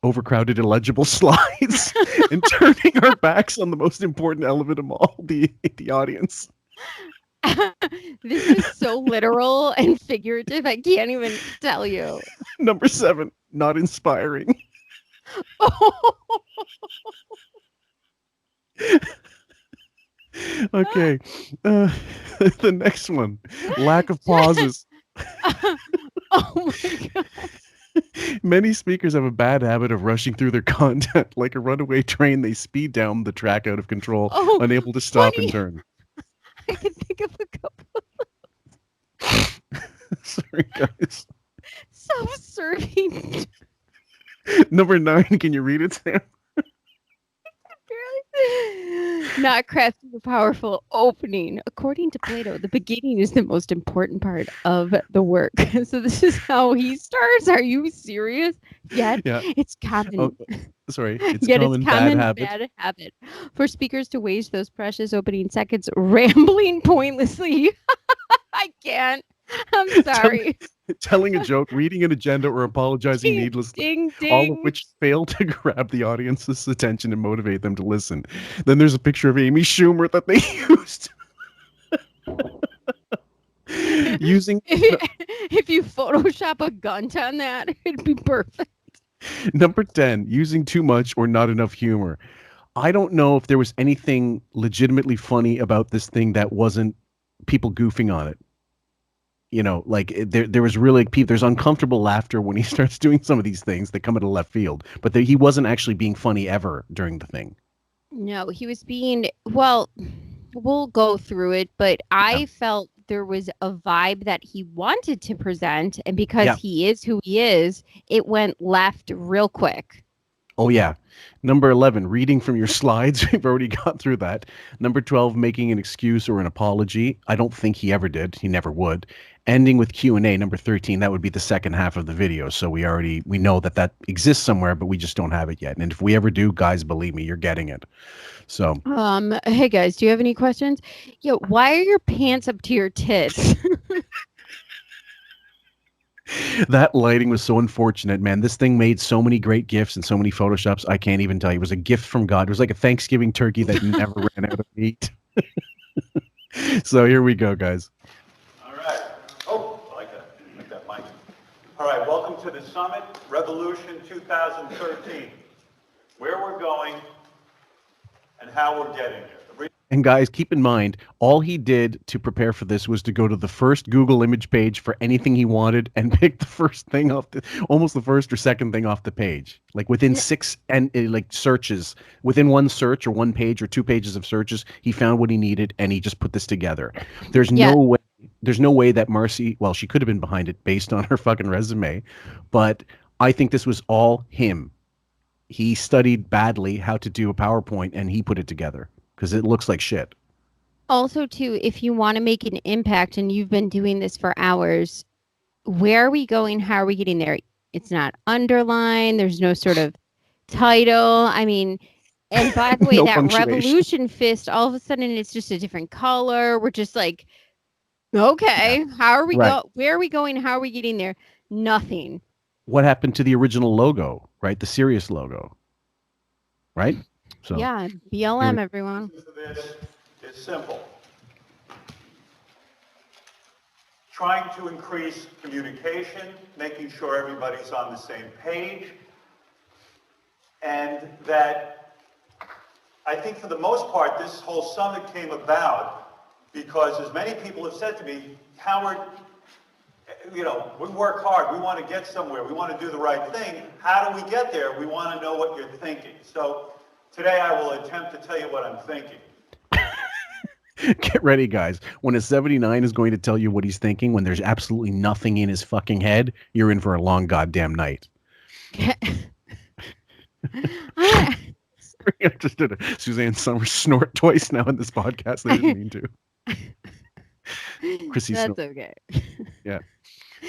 [SPEAKER 1] overcrowded illegible slides, and turning our backs on the most important element of all, the audience.
[SPEAKER 9] This is so literal and figurative. I can't even tell you.
[SPEAKER 1] Number 7, not inspiring. Okay. The next one, lack of pauses.
[SPEAKER 9] Oh my God.
[SPEAKER 1] Many speakers have a bad habit of rushing through their content. Like a runaway train, they speed down the track out of control, unable to stop and turn.
[SPEAKER 9] I can think of a couple.
[SPEAKER 1] Sorry, guys.
[SPEAKER 9] Self-serving.
[SPEAKER 1] Number 9, can you read it, Sam?
[SPEAKER 9] Not crafting a powerful opening. According to Plato, the beginning is the most important part of the work. So this is how he starts. Are you serious? Yet it's common.
[SPEAKER 1] Oh, sorry, it's
[SPEAKER 9] Yet
[SPEAKER 1] common
[SPEAKER 9] it's common
[SPEAKER 1] bad
[SPEAKER 9] habit for speakers to waste those precious opening seconds rambling pointlessly. I can't. I'm sorry.
[SPEAKER 1] Telling a joke, reading an agenda, or apologizing needlessly,
[SPEAKER 9] ding, ding.
[SPEAKER 1] all of which fail to grab the audience's attention and motivate them to listen. Then there's a picture of Amy Schumer that they used. Using
[SPEAKER 9] if you Photoshop a gun on that, it'd be perfect.
[SPEAKER 1] Number 10, using too much or not enough humor. I don't know if there was anything legitimately funny about this thing that wasn't people goofing on it. You know, like there was really there's uncomfortable laughter when he starts doing some of these things that come out of left field, but he wasn't actually being funny ever during the thing.
[SPEAKER 9] No, he was being, well, we'll go through it, but I felt there was a vibe that he wanted to present, and because he is who he is, it went left real quick.
[SPEAKER 1] Oh, yeah. Number 11, reading from your slides. We've already got through that. Number 12, making an excuse or an apology. I don't think he ever did. He never would. Ending with Q&A. Number 13, that would be the second half of the video. So we know that exists somewhere, but we just don't have it yet. And if we ever do, guys, believe me, you're getting it. So.
[SPEAKER 9] Hey, guys, do you have any questions? Yo, why are your pants up to your tits?
[SPEAKER 1] That lighting was so unfortunate, man. This thing made so many great gifts and so many Photoshops. I can't even tell you. It was a gift from God. It was like a Thanksgiving turkey that never ran out of meat. So here we go, guys.
[SPEAKER 10] All right. Oh, I like that mic. All right. Welcome to the Summit Revolution 2013. Where we're going and how we're getting there.
[SPEAKER 1] And guys, keep in mind, all he did to prepare for this was to go to the first Google image page for anything he wanted and pick the first thing almost the first or second thing off the page. Like within 6 searches, within one search or one page or 2 pages of searches, he found what he needed and he just put this together. There's no way that Marcy, well, she could have been behind it based on her fucking resume, but I think this was all him. He studied badly how to do a PowerPoint and he put it together. Because it looks like shit.
[SPEAKER 9] Also, too, if you want to make an impact and you've been doing this for hours, where are we going? How are we getting there? It's not underlined. There's no sort of title. I mean, and by the way, that Revolution fist, all of a sudden it's just a different color. We're just like, okay, how are we where are we going? How are we getting there? Nothing.
[SPEAKER 1] What happened to the original logo, right? The Sirius logo, right? So,
[SPEAKER 9] yeah, BLM, everyone.
[SPEAKER 10] This is simple. trying to increase communication, making sure everybody's on the same page, and that I think for the most part, this whole summit came about because, as many people have said to me, Howard, we work hard, we want to get somewhere, we want to do the right thing. How do we get there? We want to know what you're thinking. So today I will attempt to tell you what I'm thinking.
[SPEAKER 1] Get ready, guys. When a 79 is going to tell you what he's thinking, when there's absolutely nothing in his fucking head, you're in for a long goddamn night. I just did a Suzanne Summers snort twice now in this podcast. They didn't mean to. Chrissy
[SPEAKER 9] That's
[SPEAKER 1] snort.
[SPEAKER 9] okay.
[SPEAKER 1] Yeah.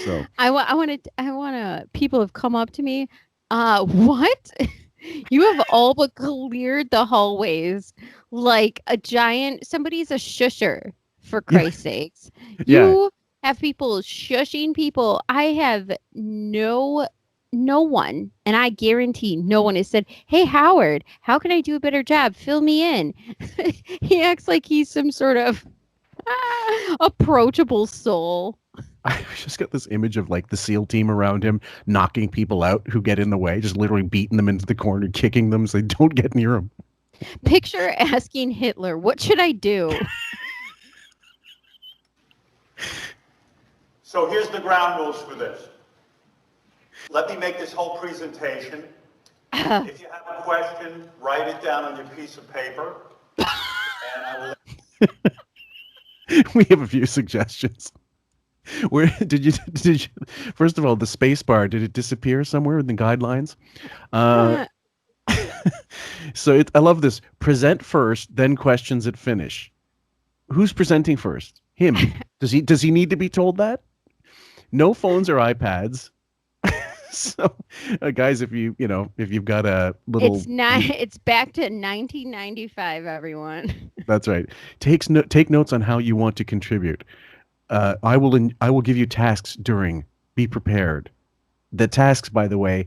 [SPEAKER 1] So
[SPEAKER 9] I want to. People have come up to me. What? You have all but cleared the hallways like a giant. Somebody's a shusher, for Christ's sakes. You have people shushing people. I have no one, and I guarantee no one has said, "Hey, Howard, how can I do a better job? Fill me in." He acts like he's some sort of approachable soul.
[SPEAKER 1] I just got this image of like the SEAL team around him knocking people out who get in the way, just literally beating them into the corner, kicking them so they don't get near him.
[SPEAKER 9] Picture asking Hitler, "What should I do?"
[SPEAKER 10] So here's the ground rules for this. Let me make this whole presentation. If you have a question, write it down on your piece of paper. And I will...
[SPEAKER 1] We have a few suggestions. Where did you first of all, the space bar, did it disappear somewhere in the guidelines? So I love this. Present first, then questions at finish. Who's presenting first? Him. Does he need to be told that? No phones or iPads. So, guys, if you've got a little,
[SPEAKER 9] it's back to 1995, everyone.
[SPEAKER 1] That's right. Take notes on how you want to contribute. I will give you tasks during. Be prepared. The tasks, by the way,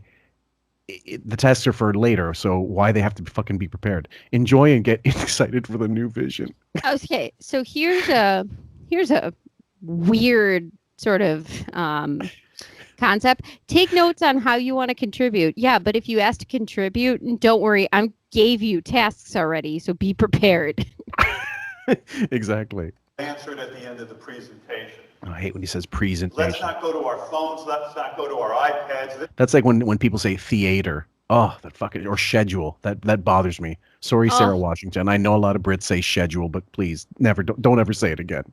[SPEAKER 1] the tasks are for later. So why they have to fucking be prepared? Enjoy and get excited for the new vision.
[SPEAKER 9] Okay, so here's a weird sort of concept. Take notes on how you want to contribute. Yeah, but if you ask to contribute, don't worry, I gave you tasks already, so be prepared.
[SPEAKER 1] Exactly.
[SPEAKER 10] Answered at the end of the presentation.
[SPEAKER 1] Oh, I hate when he says presentation.
[SPEAKER 10] Let's not go to our phones. Let's not go to our iPads.
[SPEAKER 1] That's like when people say theater. Oh, that fucking, or schedule. That bothers me. Sorry, Sarah Washington. I know a lot of Brits say schedule, but please don't ever say it again.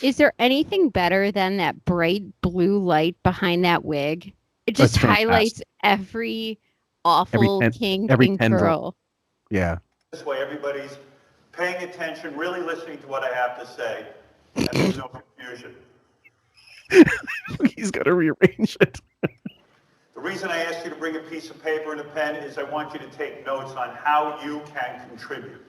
[SPEAKER 9] Is there anything better than that bright blue light behind that wig? It just highlights every awful kink and curl.
[SPEAKER 1] Yeah.
[SPEAKER 10] This way, everybody's paying attention, really listening to what I have to say, and there's no confusion.
[SPEAKER 1] He's got to rearrange it.
[SPEAKER 10] The reason I asked you to bring a piece of paper and a pen is I want you to take notes on how you can contribute.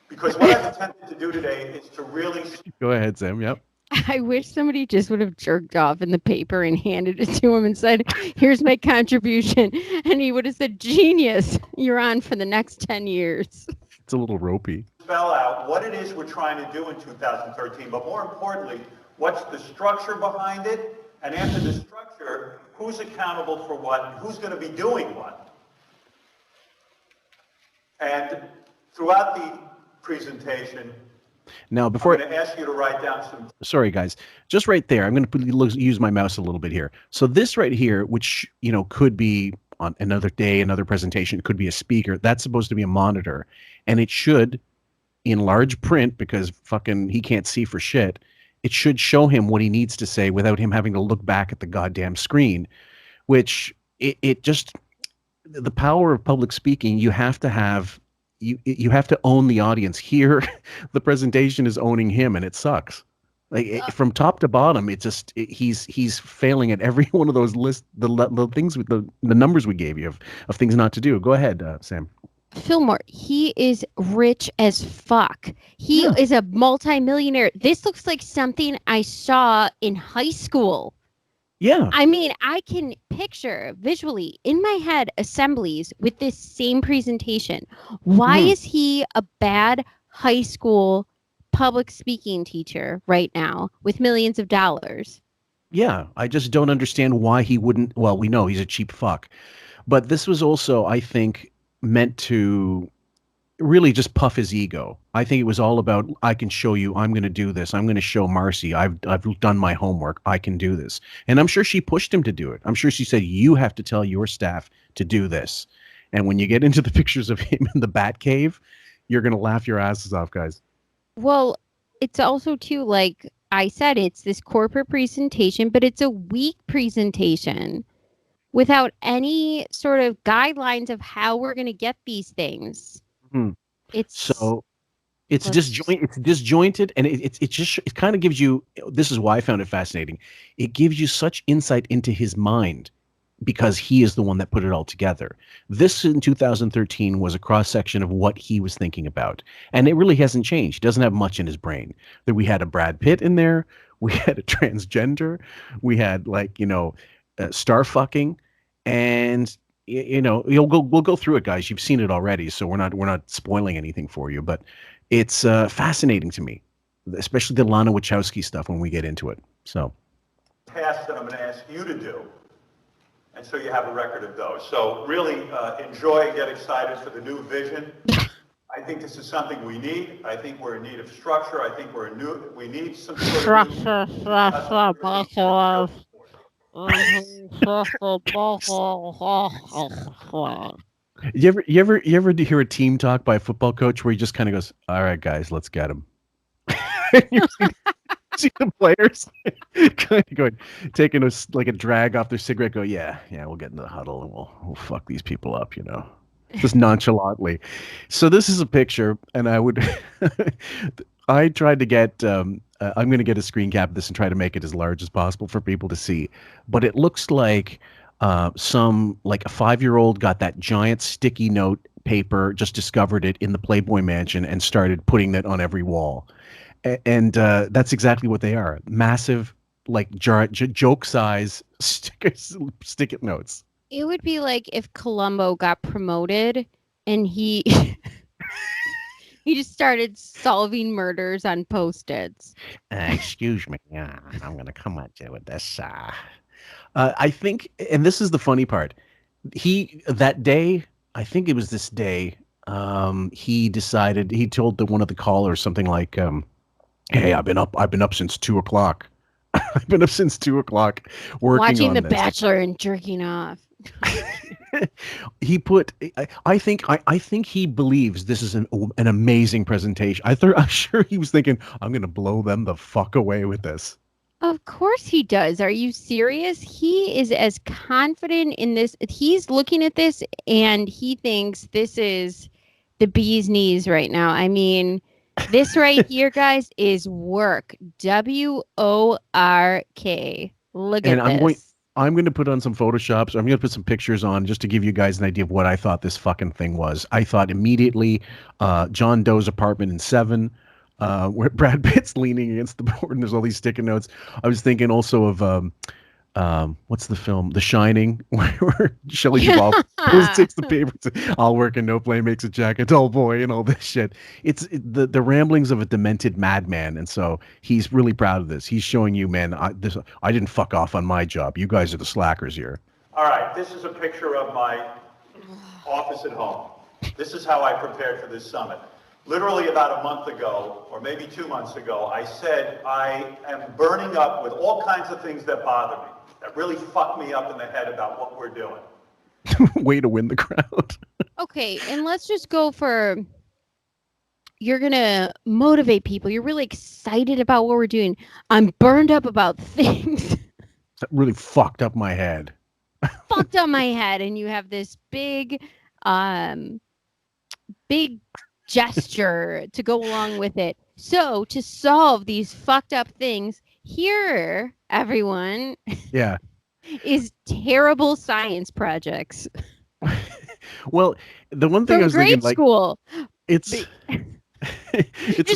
[SPEAKER 10] Because what I've attempted to do today is to really...
[SPEAKER 1] Go ahead, Sam. Yep.
[SPEAKER 9] I wish somebody just would have jerked off in the paper and handed it to him and said, "Here's my contribution." And he would have said, "Genius, you're on for the next 10 years.
[SPEAKER 1] It's a little ropey.
[SPEAKER 10] Spell out what it is we're trying to do in 2013, but more importantly, what's the structure behind it? And after the structure, who's accountable for what? Who's going to be doing what? And throughout the presentation,
[SPEAKER 1] now, before
[SPEAKER 10] I'm going to ask you to write down some...
[SPEAKER 1] Sorry, guys. Just right there. I'm going to use my mouse a little bit here. So this right here, which, could be on another day, another presentation, could be a speaker. That's supposed to be a monitor. And it should, in large print, because fucking he can't see for shit, it should show him what he needs to say without him having to look back at the goddamn screen, which it just... The power of public speaking, you have to have... You have to own the audience. Here, the presentation is owning him, and it sucks. Like from top to bottom, he's failing at every one of those lists. The things with the numbers we gave you of things not to do. Go ahead, Sam.
[SPEAKER 9] Fillmore, he is rich as fuck. He is a multimillionaire. This looks like something I saw in high school.
[SPEAKER 1] Yeah.
[SPEAKER 9] I mean, I can picture visually in my head assemblies with this same presentation. Why is he a bad high school public speaking teacher right now with millions of dollars?
[SPEAKER 1] Yeah, I just don't understand why he wouldn't. Well, we know he's a cheap fuck, but this was also, I think, meant to really just puff his ego. I think it was all about, I can show you, I'm going to do this. I'm going to show Marcy. I've done my homework. I can do this. And I'm sure she pushed him to do it. I'm sure she said, you have to tell your staff to do this. And when you get into the pictures of him in the bat cave, you're going to laugh your asses off, guys.
[SPEAKER 9] Well, it's also too, like I said, it's this corporate presentation, but it's a weak presentation without any sort of guidelines of how we're going to get these things. It's
[SPEAKER 1] disjointed, and it kind of gives you, this is why I found it fascinating. It gives you such insight into his mind because he is the one that put it all together. This in 2013 was a cross section of what he was thinking about, and it really hasn't changed. He doesn't have much in his brain. That we had a Brad Pitt in there, we had a transgender, we had star fucking, and we'll go through it, guys. You've seen it already, so we're not spoiling anything for you. But it's fascinating to me, especially the Lana Wachowski stuff when we get into it. So,
[SPEAKER 10] tasks that I'm going to ask you to do, and so you have a record of those. So really enjoy and get excited for the new vision. I think this is something we need. I think we're in need of structure. I think we need some sort of
[SPEAKER 1] You ever hear a team talk by a football coach where he just kind of goes, "All right, guys, let's get him." You see the players kind of going, taking a drag off their cigarette, go, "Yeah, we'll get in the huddle and we'll fuck these people up," just nonchalantly. So this is a picture, and I tried to get. I'm going to get a screen cap of this and try to make it as large as possible for people to see. But it looks like a 5-year-old got that giant sticky note paper, just discovered it in the Playboy Mansion and started putting that on every wall. And that's exactly what they are. Massive, joke size stick-it notes.
[SPEAKER 9] It would be like if Columbo got promoted and he he just started solving murders on Post-its.
[SPEAKER 1] Excuse me. Yeah, I'm going to come at you with this. I think, and this is the funny part. That day, I think it was this day, he told one of the callers something like, "Hey, I've been up since 2:00. I've been up since 2:00
[SPEAKER 9] watching The
[SPEAKER 1] this.
[SPEAKER 9] Bachelor and jerking off."
[SPEAKER 1] He put. I think he believes this is an amazing presentation. I'm sure he was thinking, "I'm going to blow them the fuck away with this."
[SPEAKER 9] Of course he does. Are you serious? He is as confident in this. He's looking at this and he thinks this is the bee's knees right now. I mean, this right here, guys, is work. WORK. Look at this.
[SPEAKER 1] I'm going to put on some Photoshops. I'm going to put some pictures on just to give you guys an idea of what I thought this fucking thing was. I thought immediately John Doe's apartment in 7, where Brad Pitt's leaning against the board and there's all these sticky notes. I was thinking also of what's the film, The Shining, where Shelley Duvall takes the paper to, "I'll work and no play makes a Jack a dull boy," and all this shit. It's the ramblings of a demented madman, and so he's really proud of this. He's showing you, man, I didn't fuck off on my job. You guys are the slackers here.
[SPEAKER 10] All right, this is a picture of my office at home. This is how I prepared for this summit. Literally about a month ago, or maybe 2 months ago, I said I am burning up with all kinds of things that bother me, that really fuck me up in the head about what we're doing.
[SPEAKER 1] Way to win the crowd.
[SPEAKER 9] Okay, and let's just go for, you're going to motivate people. You're really excited about what we're doing. I'm burned up about things.
[SPEAKER 1] That really fucked up my head.
[SPEAKER 9] Fucked up my head. And you have this big gesture to go along with it. So to solve these fucked up things, here, everyone, is terrible science projects.
[SPEAKER 1] Well, the one thing I was thinking,
[SPEAKER 9] school,
[SPEAKER 1] it's
[SPEAKER 9] just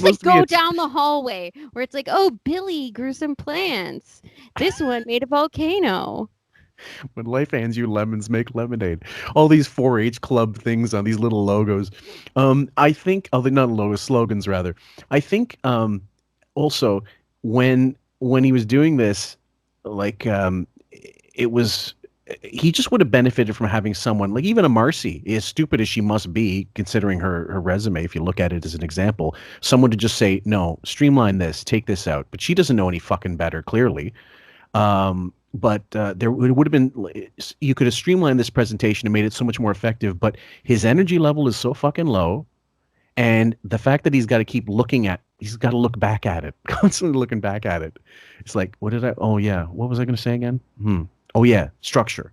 [SPEAKER 9] like go down the hallway where it's like, "Oh, Billy grew some plants. This one made a volcano."
[SPEAKER 1] When life hands you lemons, make lemonade. All these 4-H club things on these little logos. I think, they're not logos, slogans rather. I think also when he was doing this, It was he just would have benefited from having someone like even a Marcy, as stupid as she must be, considering her resume, if you look at it as an example, someone to just say, no, streamline this, take this out. But she doesn't know any fucking better, clearly. But there would have been, you could have streamlined this presentation and made it so much more effective, but his energy level is so fucking low. And the fact that he's got to look back at it, constantly looking back at it. It's like, oh yeah, what was I going to say again? Oh yeah, structure.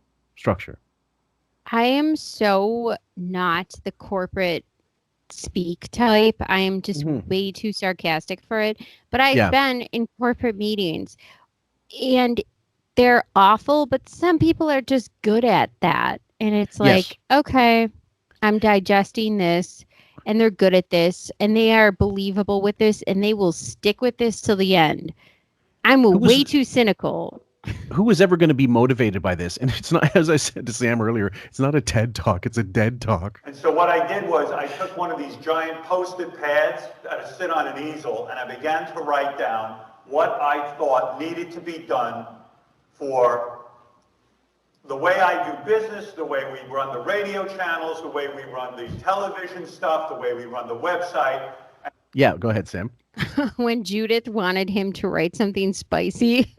[SPEAKER 9] I am so not the corporate speak type. I am just way too sarcastic for it. But I've been in corporate meetings and they're awful, but some people are just good at that. And it's like, okay, I'm digesting this and they're good at this and they are believable with this and they will stick with this till the end. I'm way too cynical.
[SPEAKER 1] Who was ever going to be motivated by this? And it's not, as I said to Sam earlier, it's not a TED Talk, it's a dead talk.
[SPEAKER 10] And so what I did was I took one of these giant Post-it pads that sit on an easel and I began to write down what I thought needed to be done for the way I do business, the way we run the radio channels, the way we run the television stuff, the way we run the website.
[SPEAKER 1] Yeah, go ahead, Sam.
[SPEAKER 9] When Judith wanted him to write something spicy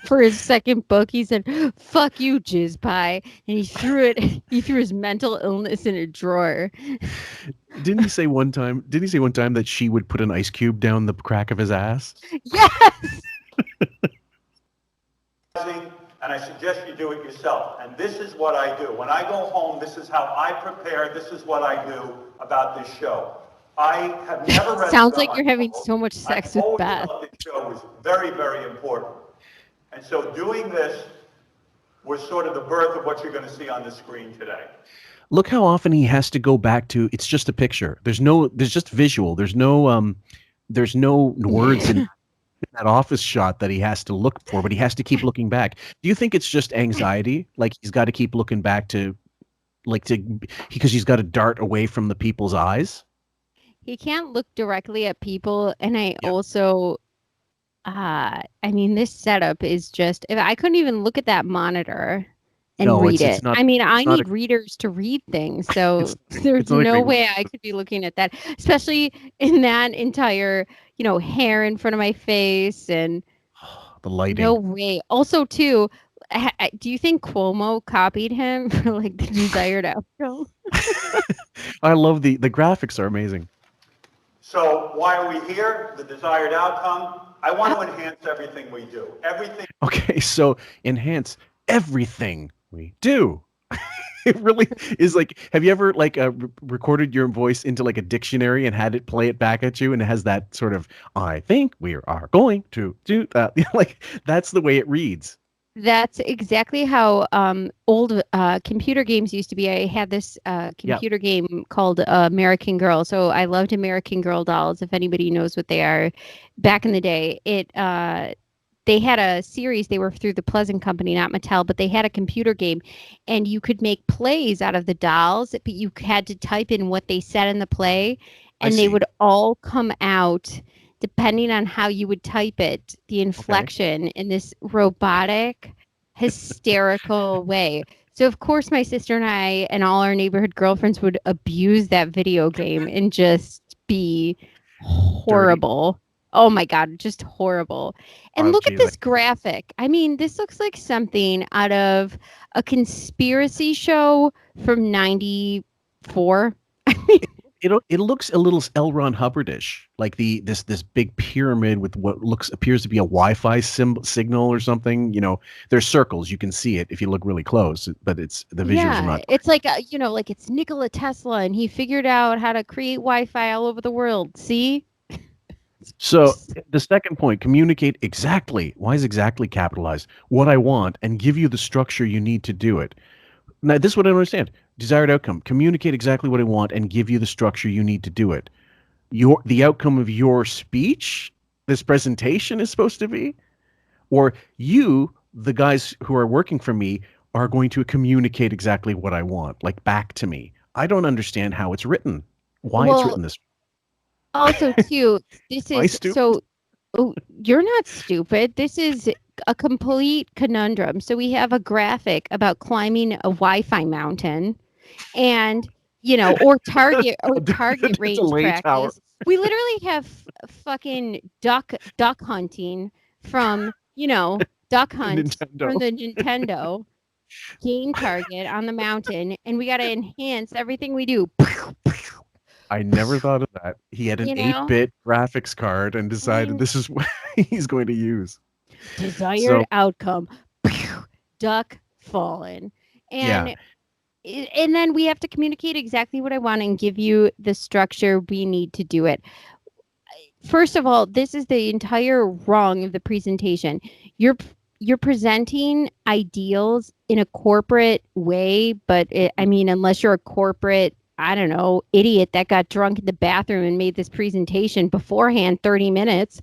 [SPEAKER 9] for his second book, he said, "Fuck you, jizz pie," and he threw his mental illness in a drawer.
[SPEAKER 1] Didn't he say one time that she would put an ice cube down the crack of his ass?
[SPEAKER 9] Yes.
[SPEAKER 10] And I suggest you do it yourself. And this is what I do. When I go home, this is how I prepare. This is what I do about this show. I have never read.
[SPEAKER 9] Sounds like you're having so much sex with Beth.
[SPEAKER 10] This show was very, very important. And so doing this was sort of the birth of what you're going to see on the screen today.
[SPEAKER 1] Look how often he has to go back to, it's just a picture. There's just visual. There's no words in that office shot that he has to look for, but he has to keep looking back. Do you think it's just anxiety? Like he's got to keep looking back because he's got to dart away from the people's eyes?
[SPEAKER 9] He can't look directly at people. And I also, this setup is just, if I couldn't even look at that monitor and read it. I need readers to read things. So there's no way I could be looking at that, especially in that entire, hair in front of my face and
[SPEAKER 1] the lighting.
[SPEAKER 9] No way. Also, too, do you think Cuomo copied him for like the desired outcome?
[SPEAKER 1] I love the graphics are amazing.
[SPEAKER 10] So why are we here? The desired outcome. I want to enhance everything we do. Everything.
[SPEAKER 1] Okay, so enhance everything we do. It really is like, have you ever recorded your voice into like a dictionary and had it play it back at you, and it has that sort of, I think we are going to do that. Like that's the way it reads.
[SPEAKER 9] That's exactly how old computer games used to be. I had this computer game called American Girl. So I loved American Girl dolls, if anybody knows what they are. Back in the day, they had a series. They were through the Pleasant Company, not Mattel, but they had a computer game. And you could make plays out of the dolls, but you had to type in what they said in the play. And they would all come out depending on how you would type it, the inflection in this robotic, hysterical way. So, of course, my sister and I and all our neighborhood girlfriends would abuse that video game and just be horrible. Dirty. Oh, my God, just horrible. And look at this graphic. I mean, this looks like something out of a conspiracy show from 94. I mean,
[SPEAKER 1] it looks a little L. Ron Hubbard-ish, like this big pyramid with what appears to be a Wi-Fi signal or something. There's circles. You can see it if you look really close, but it's the visuals are not.
[SPEAKER 9] It's like like it's Nikola Tesla, and he figured out how to create Wi-Fi all over the world. See.
[SPEAKER 1] So the second point: communicate exactly. Why is exactly capitalized? What I want, and give you the structure you need to do it. Now, this is what I don't understand. Desired outcome. Communicate exactly what I want and give you the structure you need to do it. The outcome of your speech, this presentation is supposed to be, or you, the guys who are working for me, are going to communicate exactly what I want, like back to me. I don't understand how it's written. Why it's written this way.
[SPEAKER 9] Also, too, this is so. Oh, you're not stupid. This is a complete conundrum. So we have a graphic about climbing a Wi-Fi mountain, and or target range
[SPEAKER 1] delay
[SPEAKER 9] practice.
[SPEAKER 1] tower.
[SPEAKER 9] We literally have fucking duck hunting from duck hunt from the Nintendo game target on the mountain, and we got to enhance everything we do.
[SPEAKER 1] I never thought of that. He had an 8-bit graphics card and decided this is what he's going to use.
[SPEAKER 9] Desired outcome. Duck fallen. And then we have to communicate exactly what I want and give you the structure we need to do it. First of all, this is the entire wrong of the presentation. You're presenting ideals in a corporate way, but unless you're a corporate, I don't know, idiot that got drunk in the bathroom and made this presentation beforehand 30 minutes.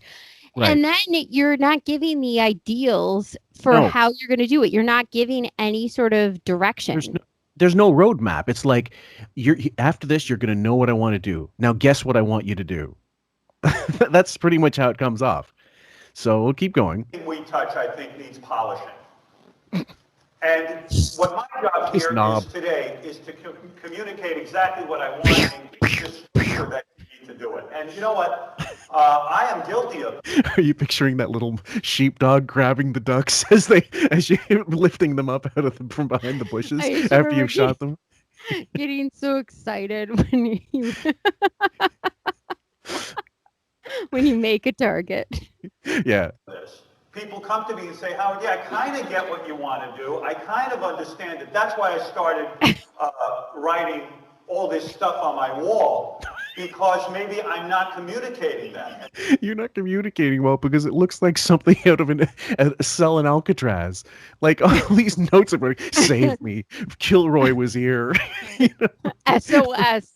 [SPEAKER 9] Right. And then you're not giving the ideals for how you're going to do it. You're not giving any sort of direction.
[SPEAKER 1] There's no roadmap. It's like after this, you're going to know what I want to do. Now, guess what I want you to do. That's pretty much how it comes off. So we'll keep going.
[SPEAKER 10] We touch, I think, needs polishing. And what my job here is today is to communicate exactly what I want and give you the structure that you need to do it. And you know what? I am guilty of it.
[SPEAKER 1] Are you picturing that little sheepdog grabbing the ducks as you're lifting them up from behind the bushes after you've shot them?
[SPEAKER 9] Getting so excited when you when you make a target.
[SPEAKER 1] Yeah.
[SPEAKER 10] People come to me and say, Howard, I kind of get what you want to do. I kind of understand it. That's why I started writing all this stuff on my wall, because maybe I'm not communicating that.
[SPEAKER 1] You're not communicating well because it looks like something out of a cell in Alcatraz. Like all these notes are like, save me. Kilroy was here.
[SPEAKER 9] SOS.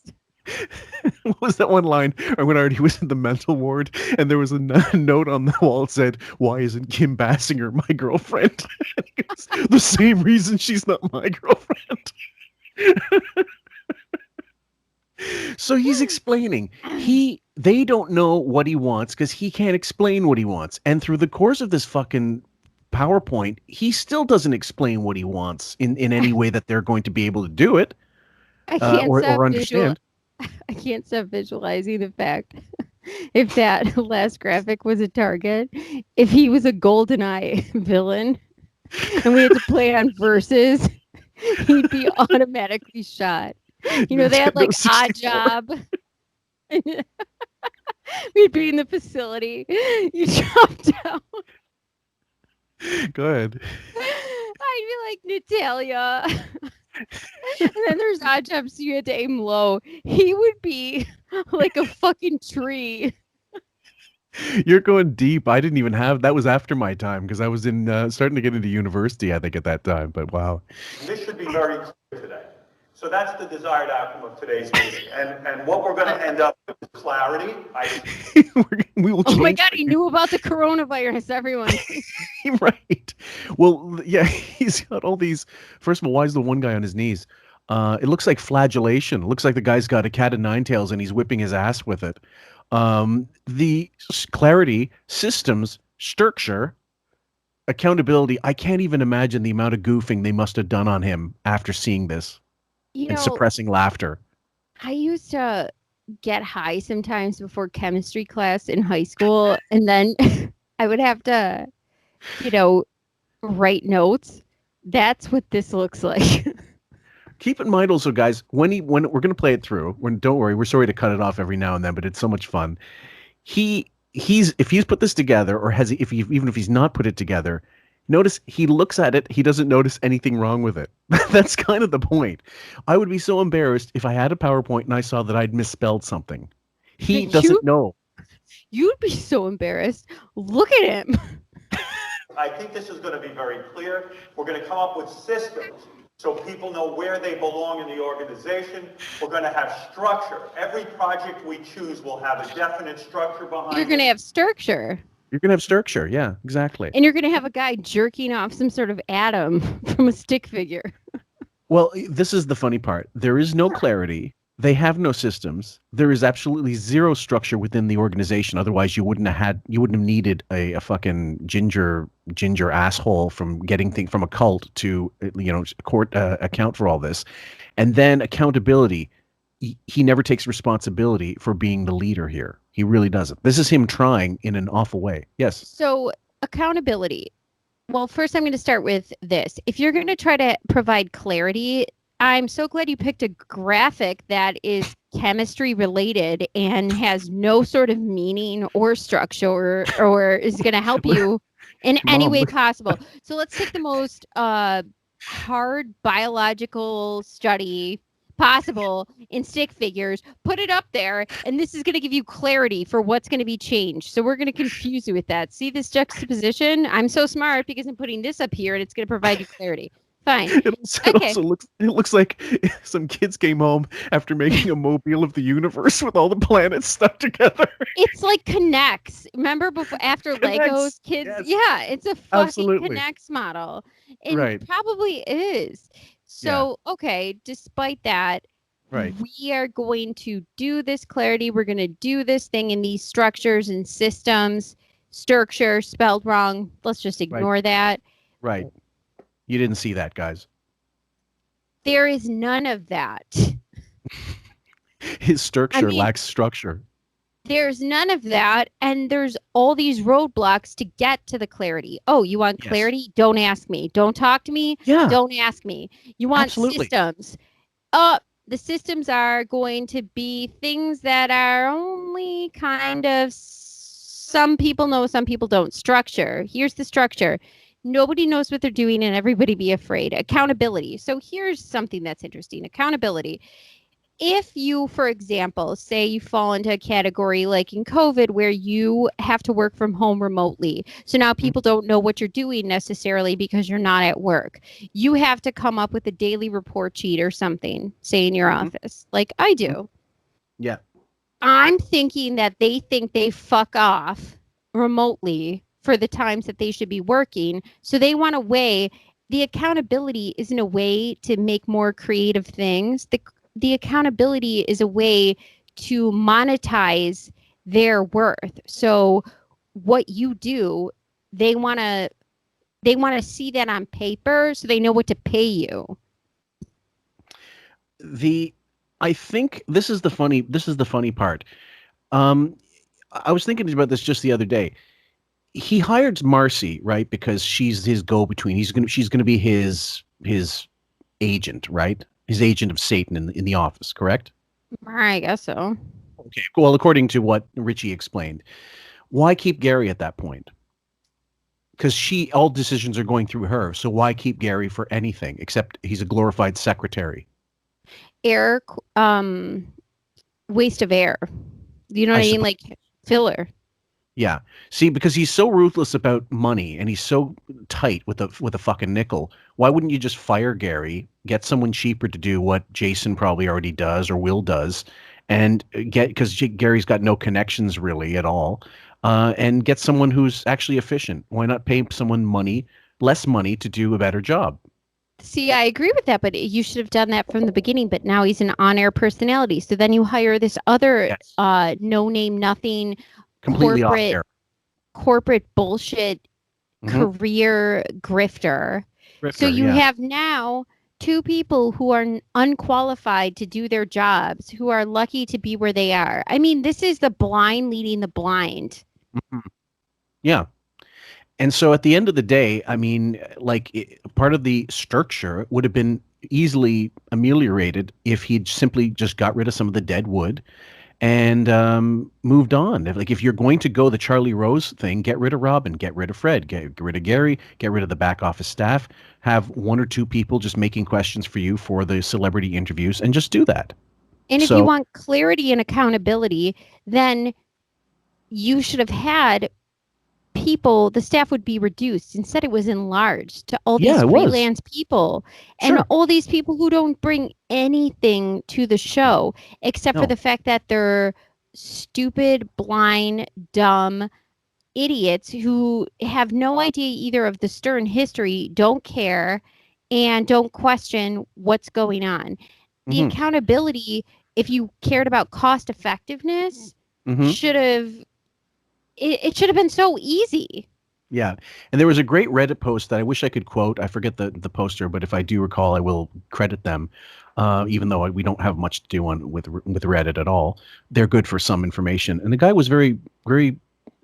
[SPEAKER 1] What was that one line when Artie was in the mental ward and there was a note on the wall that said, why isn't Kim Basinger my girlfriend? Goes, the same reason she's not my girlfriend. So he's explaining. They don't know what he wants because he can't explain what he wants. And through the course of this fucking PowerPoint, he still doesn't explain what he wants in any way that they're going to be able to do it or understand.
[SPEAKER 9] I can't stop visualizing the fact if that last graphic was a target, if he was a GoldenEye villain and we had to play on versus, he'd be automatically shot. They had like Odd Job. We'd be in the facility. You jump down.
[SPEAKER 1] Go ahead.
[SPEAKER 9] I'd be like Natalia. And then there's Odd Job, so you had to aim low. He would be like a fucking tree.
[SPEAKER 1] You're going deep. I didn't even have that. Was after my time because I was starting to get into university, I think, at that time. But wow.
[SPEAKER 10] This should be very clear today. So that's the desired outcome of today's meeting. And what we're going to end up with is clarity.
[SPEAKER 1] We will
[SPEAKER 9] oh my God, he knew about the coronavirus, everyone.
[SPEAKER 1] Right. Well, yeah, he's got all these. First of all, why is the one guy on his knees? It looks like flagellation. It looks like the guy's got a cat of nine tails and he's whipping his ass with it. The clarity, systems, structure, accountability. I can't even imagine the amount of goofing they must have done on him after seeing this. And suppressing laughter.
[SPEAKER 9] I used to get high sometimes before chemistry class in high school, and then I would have to, write notes. That's what this looks like.
[SPEAKER 1] Keep in mind also, guys, when we're going to play it through, don't worry, we're sorry to cut it off every now and then, but it's so much fun. If he's put this together, or even if he's not put it together, notice he looks at it. He doesn't notice anything wrong with it. That's kind of the point. I would be so embarrassed if I had a PowerPoint and I saw that I'd misspelled something. He doesn't know.
[SPEAKER 9] You'd be so embarrassed. Look at him.
[SPEAKER 10] I think this is going to be very clear. We're going to come up with systems so people know where they belong in the organization. We're going to have structure. Every project we choose will have a definite structure behind it.
[SPEAKER 9] You're going to have structure.
[SPEAKER 1] You're going to have structure. Yeah, exactly.
[SPEAKER 9] And you're going to have a guy jerking off some sort of atom from a stick figure.
[SPEAKER 1] Well, this is the funny part. There is no clarity. They have no systems. There is absolutely zero structure within the organization. Otherwise, you wouldn't have needed a fucking ginger asshole from getting things from a cult to account for all this. And then accountability. He never takes responsibility for being the leader here. He really doesn't. This is him trying in an awful way. Yes.
[SPEAKER 9] So accountability. Well, first I'm going to start with this. If you're going to try to provide clarity, I'm so glad you picked a graphic that is chemistry related and has no sort of meaning or structure or is going to help you in any way possible. So let's take the most hard biological study possible in stick figures, put it up there, and this is going to give you clarity for what's going to be changed. So we're going to confuse you with that. See this juxtaposition? I'm so smart because I'm putting this up here and it's going to provide you clarity. Fine.
[SPEAKER 1] It also looks like some kids came home after making a mobile of the universe with all the planets stuck together.
[SPEAKER 9] It's like Connects. Remember after Legos, kids?
[SPEAKER 1] Yes.
[SPEAKER 9] Yeah, it's a fucking
[SPEAKER 1] Absolutely.
[SPEAKER 9] Connects model. It
[SPEAKER 1] Right.
[SPEAKER 9] probably is. So, okay, despite that,
[SPEAKER 1] right,
[SPEAKER 9] we are going to do this clarity. We're going to do this thing in these structures and systems. Structure spelled wrong. Let's just ignore that.
[SPEAKER 1] Right. You didn't see that, guys.
[SPEAKER 9] There is none of that.
[SPEAKER 1] His structure lacks structure.
[SPEAKER 9] There's none of that. And there's all these roadblocks to get to the clarity. Oh, you want clarity? Don't ask me. Don't talk to me.
[SPEAKER 1] Yeah.
[SPEAKER 9] Don't ask me. You want systems. The systems are going to be things that are only kind of some people know, some people don't. Structure. Here's the structure. Nobody knows what they're doing and everybody be afraid. Accountability. So here's something that's interesting. Accountability. If you, for example, say you fall into a category like in COVID where you have to work from home remotely. So now people don't know what you're doing necessarily because you're not at work. You have to come up with a daily report sheet or something, say in your office, like I do.
[SPEAKER 1] Yeah.
[SPEAKER 9] I'm thinking that they think they fuck off remotely for the times that they should be working. So they want a way. The accountability isn't a way to make more creative things. The accountability is a way to monetize their worth. So what you do, they want to see that on paper so they know what to pay you.
[SPEAKER 1] I think this is the funny part. I was thinking about this just the other day. He hired Marcy, right? Because she's his go-between. She's gonna be his agent, right? His agent of Satan in the office, correct?
[SPEAKER 9] I guess so.
[SPEAKER 1] Okay. Well, according to what Richie explained, why keep Gary at that point? Because all decisions are going through her. So why keep Gary for anything except he's a glorified secretary?
[SPEAKER 9] Air, waste of air. You know what I mean? Like filler.
[SPEAKER 1] Yeah. See, because he's so ruthless about money and he's so tight with a fucking nickel. Why wouldn't you just fire Gary, get someone cheaper to do what Jason probably already does or Will does, and because Gary's got no connections really at all, and get someone who's actually efficient. Why not pay someone less money to do a better job?
[SPEAKER 9] See, I agree with that, but you should have done that from the beginning. But now he's an on-air personality. So then you hire this other no name, nothing,
[SPEAKER 1] completely off air,
[SPEAKER 9] corporate bullshit career grifter. So you have now two people who are unqualified to do their jobs, who are lucky to be where they are. I mean, this is the blind leading the blind.
[SPEAKER 1] Mm-hmm. Yeah. And so at the end of the day, I mean, part of the structure would have been easily ameliorated if he'd simply just got rid of some of the dead wood and moved on. If you're going to go the Charlie Rose thing, get rid of Robin, get rid of Fred, get rid of Gary, get rid of the back office staff, have one or two people just making questions for you for the celebrity interviews, and just do that.
[SPEAKER 9] And if you want clarity and accountability, then you should have had people, the staff would be reduced. Instead, it was enlarged to all these freelance people and all these people who don't bring anything to the show except for the fact that they're stupid, blind, dumb idiots who have no idea either of the stern history, don't care, and don't question what's going on. The accountability if you cared about cost effectiveness, should have it should have been so easy.
[SPEAKER 1] Yeah. And there was a great Reddit post that I wish I could quote. I forget the poster, but if I do recall, I will credit them. Even though we don't have much to do with Reddit at all. They're good for some information. And the guy was very, very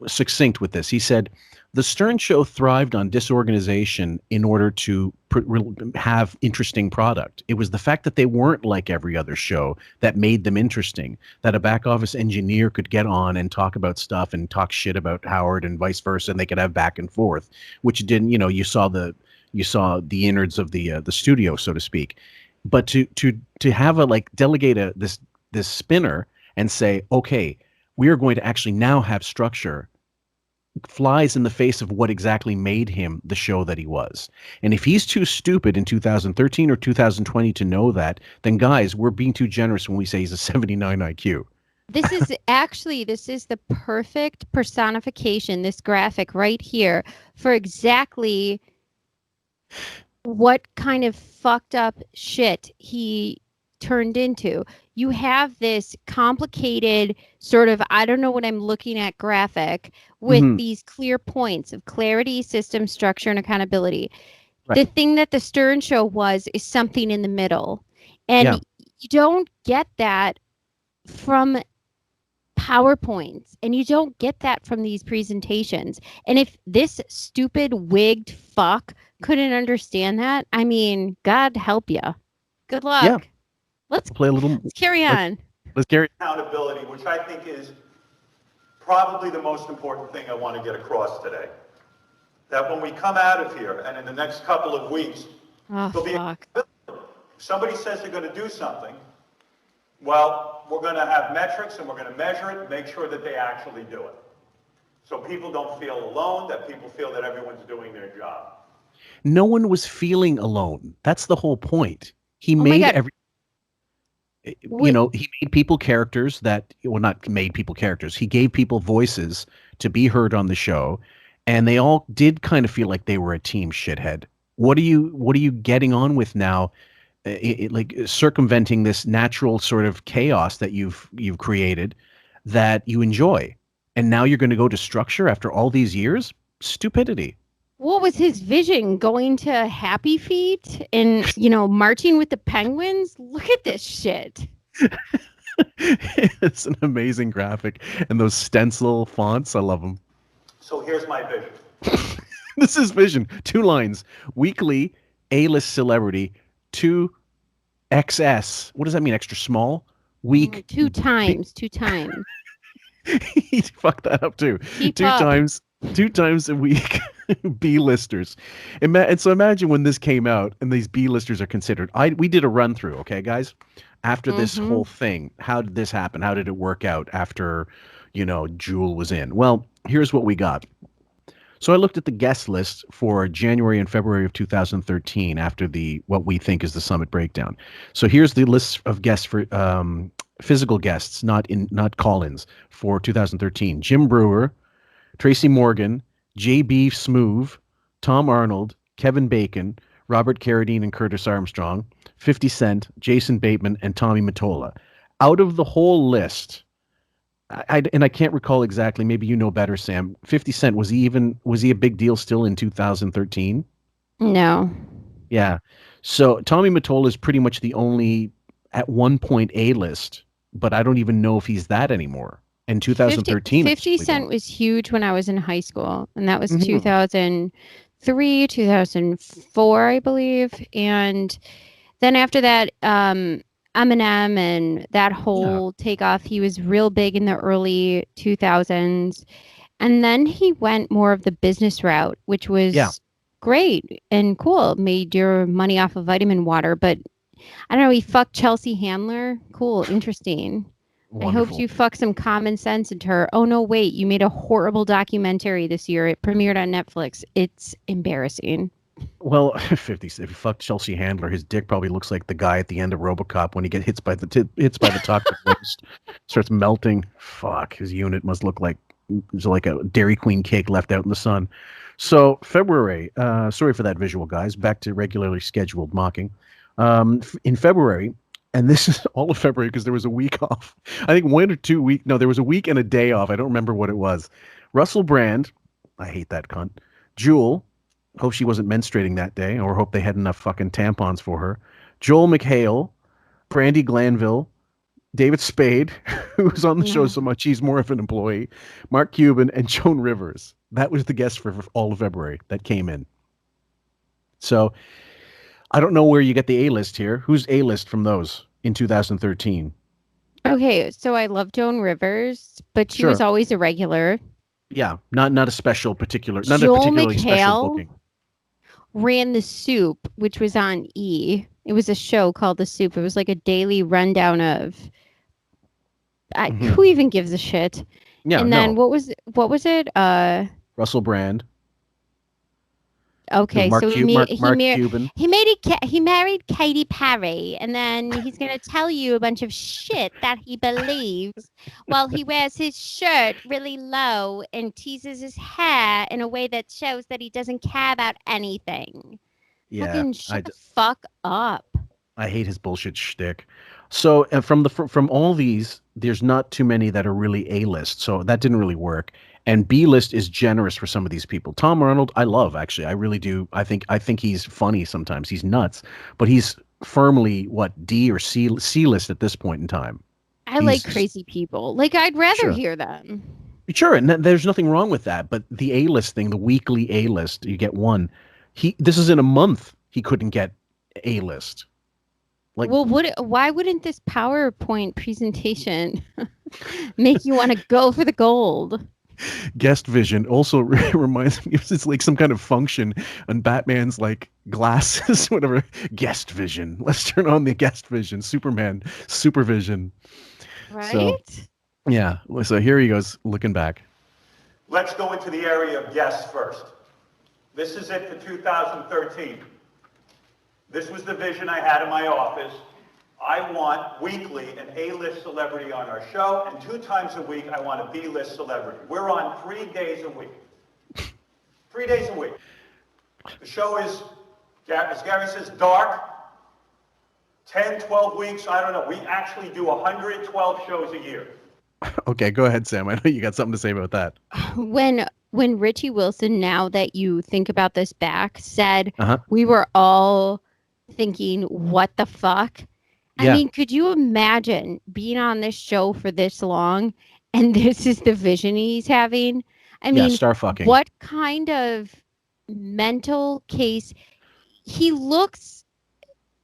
[SPEAKER 1] succinct with this. He said, the Stern Show thrived on disorganization in order to have interesting product. It was the fact that they weren't like every other show that made them interesting, that a back office engineer could get on and talk about stuff and talk shit about Howard and vice versa, and they could have back and forth, which didn't, you saw the innards of the studio, so to speak. But to have delegate this spinner and say, okay, we are going to actually now have structure, flies in the face of what exactly made him the show that he was. And if he's too stupid in 2013 or 2020 to know that, then guys, we're being too generous when we say he's a 79 IQ.
[SPEAKER 9] This is the perfect personification, this graphic right here, for exactly what kind of fucked up shit he turned into. You have this complicated sort of, I don't know what I'm looking at graphic with these clear points of clarity, system, structure, and accountability. Right. The thing that the Stern Show is something in the middle. And you don't get that from PowerPoints, and you don't get that from these presentations. And if this stupid wigged fuck couldn't understand that, I mean, God help you. Good luck. Yeah. Let's
[SPEAKER 1] play a little.
[SPEAKER 9] Let's carry on.
[SPEAKER 1] Let's carry
[SPEAKER 10] accountability, which I think is probably the most important thing I want to get across today. That when we come out of here, and in the next couple of weeks, there'll be somebody says they're going to do something. Well, we're going to have metrics, and we're going to measure it, make sure that they actually do it. So people don't feel alone, that people feel that everyone's doing their job.
[SPEAKER 1] No one was feeling alone. That's the whole point. He made he made people characters not made people characters. He gave people voices to be heard on the show, and they all did kind of feel like they were a team shithead. What are you getting on with now? Circumventing this natural sort of chaos that you've created that you enjoy, and now you're going to go to structure after all these years? Stupidity.
[SPEAKER 9] What was his vision? Going to Happy Feet and, marching with the penguins? Look at this shit.
[SPEAKER 1] It's an amazing graphic. And those stencil fonts, I love them.
[SPEAKER 10] So here's my vision.
[SPEAKER 1] This is vision. 2 lines. Weekly A-list celebrity. 2XS. What does that mean? Extra small? Week.
[SPEAKER 9] 2 times.
[SPEAKER 1] He fucked that up too. Two times a week. B-listers. And so imagine when this came out and these B-listers are considered. We did a run through, okay, guys? After this whole thing, how did this happen? How did it work out after, Jewel was in? Well, here's what we got. So I looked at the guest list for January and February of 2013 after what we think is the Summit breakdown. So here's the list of guests for physical guests, not call-ins, for 2013. Jim Brewer, Tracy Morgan, J.B. Smoove, Tom Arnold, Kevin Bacon, Robert Carradine and Curtis Armstrong, 50 Cent, Jason Bateman, and Tommy Mottola. Out of the whole list, I can't recall exactly, maybe you know better, Sam, 50 Cent, was he a big deal still in 2013?
[SPEAKER 9] No.
[SPEAKER 1] Yeah. So Tommy Mottola is pretty much the only, at one point, A-list, but I don't even know if he's that anymore. In 2013,
[SPEAKER 9] 50 Cent was huge when I was in high school, and that was 2003, 2004, I believe. And then after that, Eminem and that whole takeoff, he was real big in the early 2000s. And then he went more of the business route, which was great and cool. Made your money off of vitamin water, but I don't know, he fucked Chelsea Handler. Cool, interesting. Wonderful. I hope you fuck some common sense into her. Oh, no, wait. You made a horrible documentary this year. It premiered on Netflix. It's embarrassing.
[SPEAKER 1] Well, 50. If he fucked Chelsea Handler, his dick probably looks like the guy at the end of RoboCop when he gets hits by the top of the waist, starts melting. Fuck, his unit must look like a Dairy Queen cake left out in the sun. So February, sorry for that visual, guys. Back to regularly scheduled mocking. In February, And this is all of February because there was a week off. I think 1 or 2 weeks. No, there was a week and a day off. I don't remember what it was. Russell Brand, I hate that cunt. Jewel, hope she wasn't menstruating that day, or hope they had enough fucking tampons for her. Joel McHale, Brandy Glanville, David Spade, who's on the show so much he's more of an employee, Mark Cuban, and Joan Rivers. That was the guest for all of February that came in. So I don't know where you get the A-list here. Who's A-list from those in 2013?
[SPEAKER 9] Okay, so I love Joan Rivers, but she was always a regular.
[SPEAKER 1] Yeah, not a special particular, not
[SPEAKER 9] Joel
[SPEAKER 1] a particularly special
[SPEAKER 9] McHale
[SPEAKER 1] booking.
[SPEAKER 9] Ran The Soup, which was on E! It was a show called The Soup. It was like a daily rundown of who even gives a shit.
[SPEAKER 1] Yeah,
[SPEAKER 9] and then what was it?
[SPEAKER 1] Russell Brand.
[SPEAKER 9] Okay,
[SPEAKER 1] Mark
[SPEAKER 9] so
[SPEAKER 1] Cuban.
[SPEAKER 9] he married Katy Perry, and then he's gonna tell you a bunch of shit that he believes while he wears his shirt really low and teases his hair in a way that shows that he doesn't care about anything.
[SPEAKER 1] Yeah,
[SPEAKER 9] fucking shut the fuck up.
[SPEAKER 1] I hate his bullshit shtick. So from all these, there's not too many that are really A-list, so that didn't really work. And B-list is generous for some of these people. Tom Arnold, I love, actually. I really do. I think he's funny sometimes. He's nuts, but he's firmly D or C-list at this point in time.
[SPEAKER 9] I like crazy people. Like, I'd rather hear them.
[SPEAKER 1] Sure, and there's nothing wrong with that. But the A-list thing, the weekly A-list, you get one. This is in a month. He couldn't get A-list. Like,
[SPEAKER 9] well, why wouldn't this PowerPoint presentation make you want to go for the gold?
[SPEAKER 1] Guest vision also reminds me of it's like some kind of function on Batman's like glasses, whatever. Guest vision. Let's turn on the guest vision. Superman supervision.
[SPEAKER 9] Right?
[SPEAKER 1] So, yeah. So here he goes looking back.
[SPEAKER 10] Let's go into the area of guests first. This is it for 2013. This was the vision I had in my office. I want weekly an A-list celebrity on our show, and 2 times a week I want a B-list celebrity. We're on 3 days a week. 3 days a week. The show is, as Gary says, dark. 10, 12 weeks, I don't know. We actually do 112 shows a year.
[SPEAKER 1] Okay, go ahead, Sam. I know you got something to say about that.
[SPEAKER 9] When Richie Wilson, now that you think about this back, said we were all thinking, what the fuck? I mean, could you imagine being on this show for this long and this is the vision he's having? I mean,
[SPEAKER 1] star fucking.
[SPEAKER 9] What kind of mental case? He looks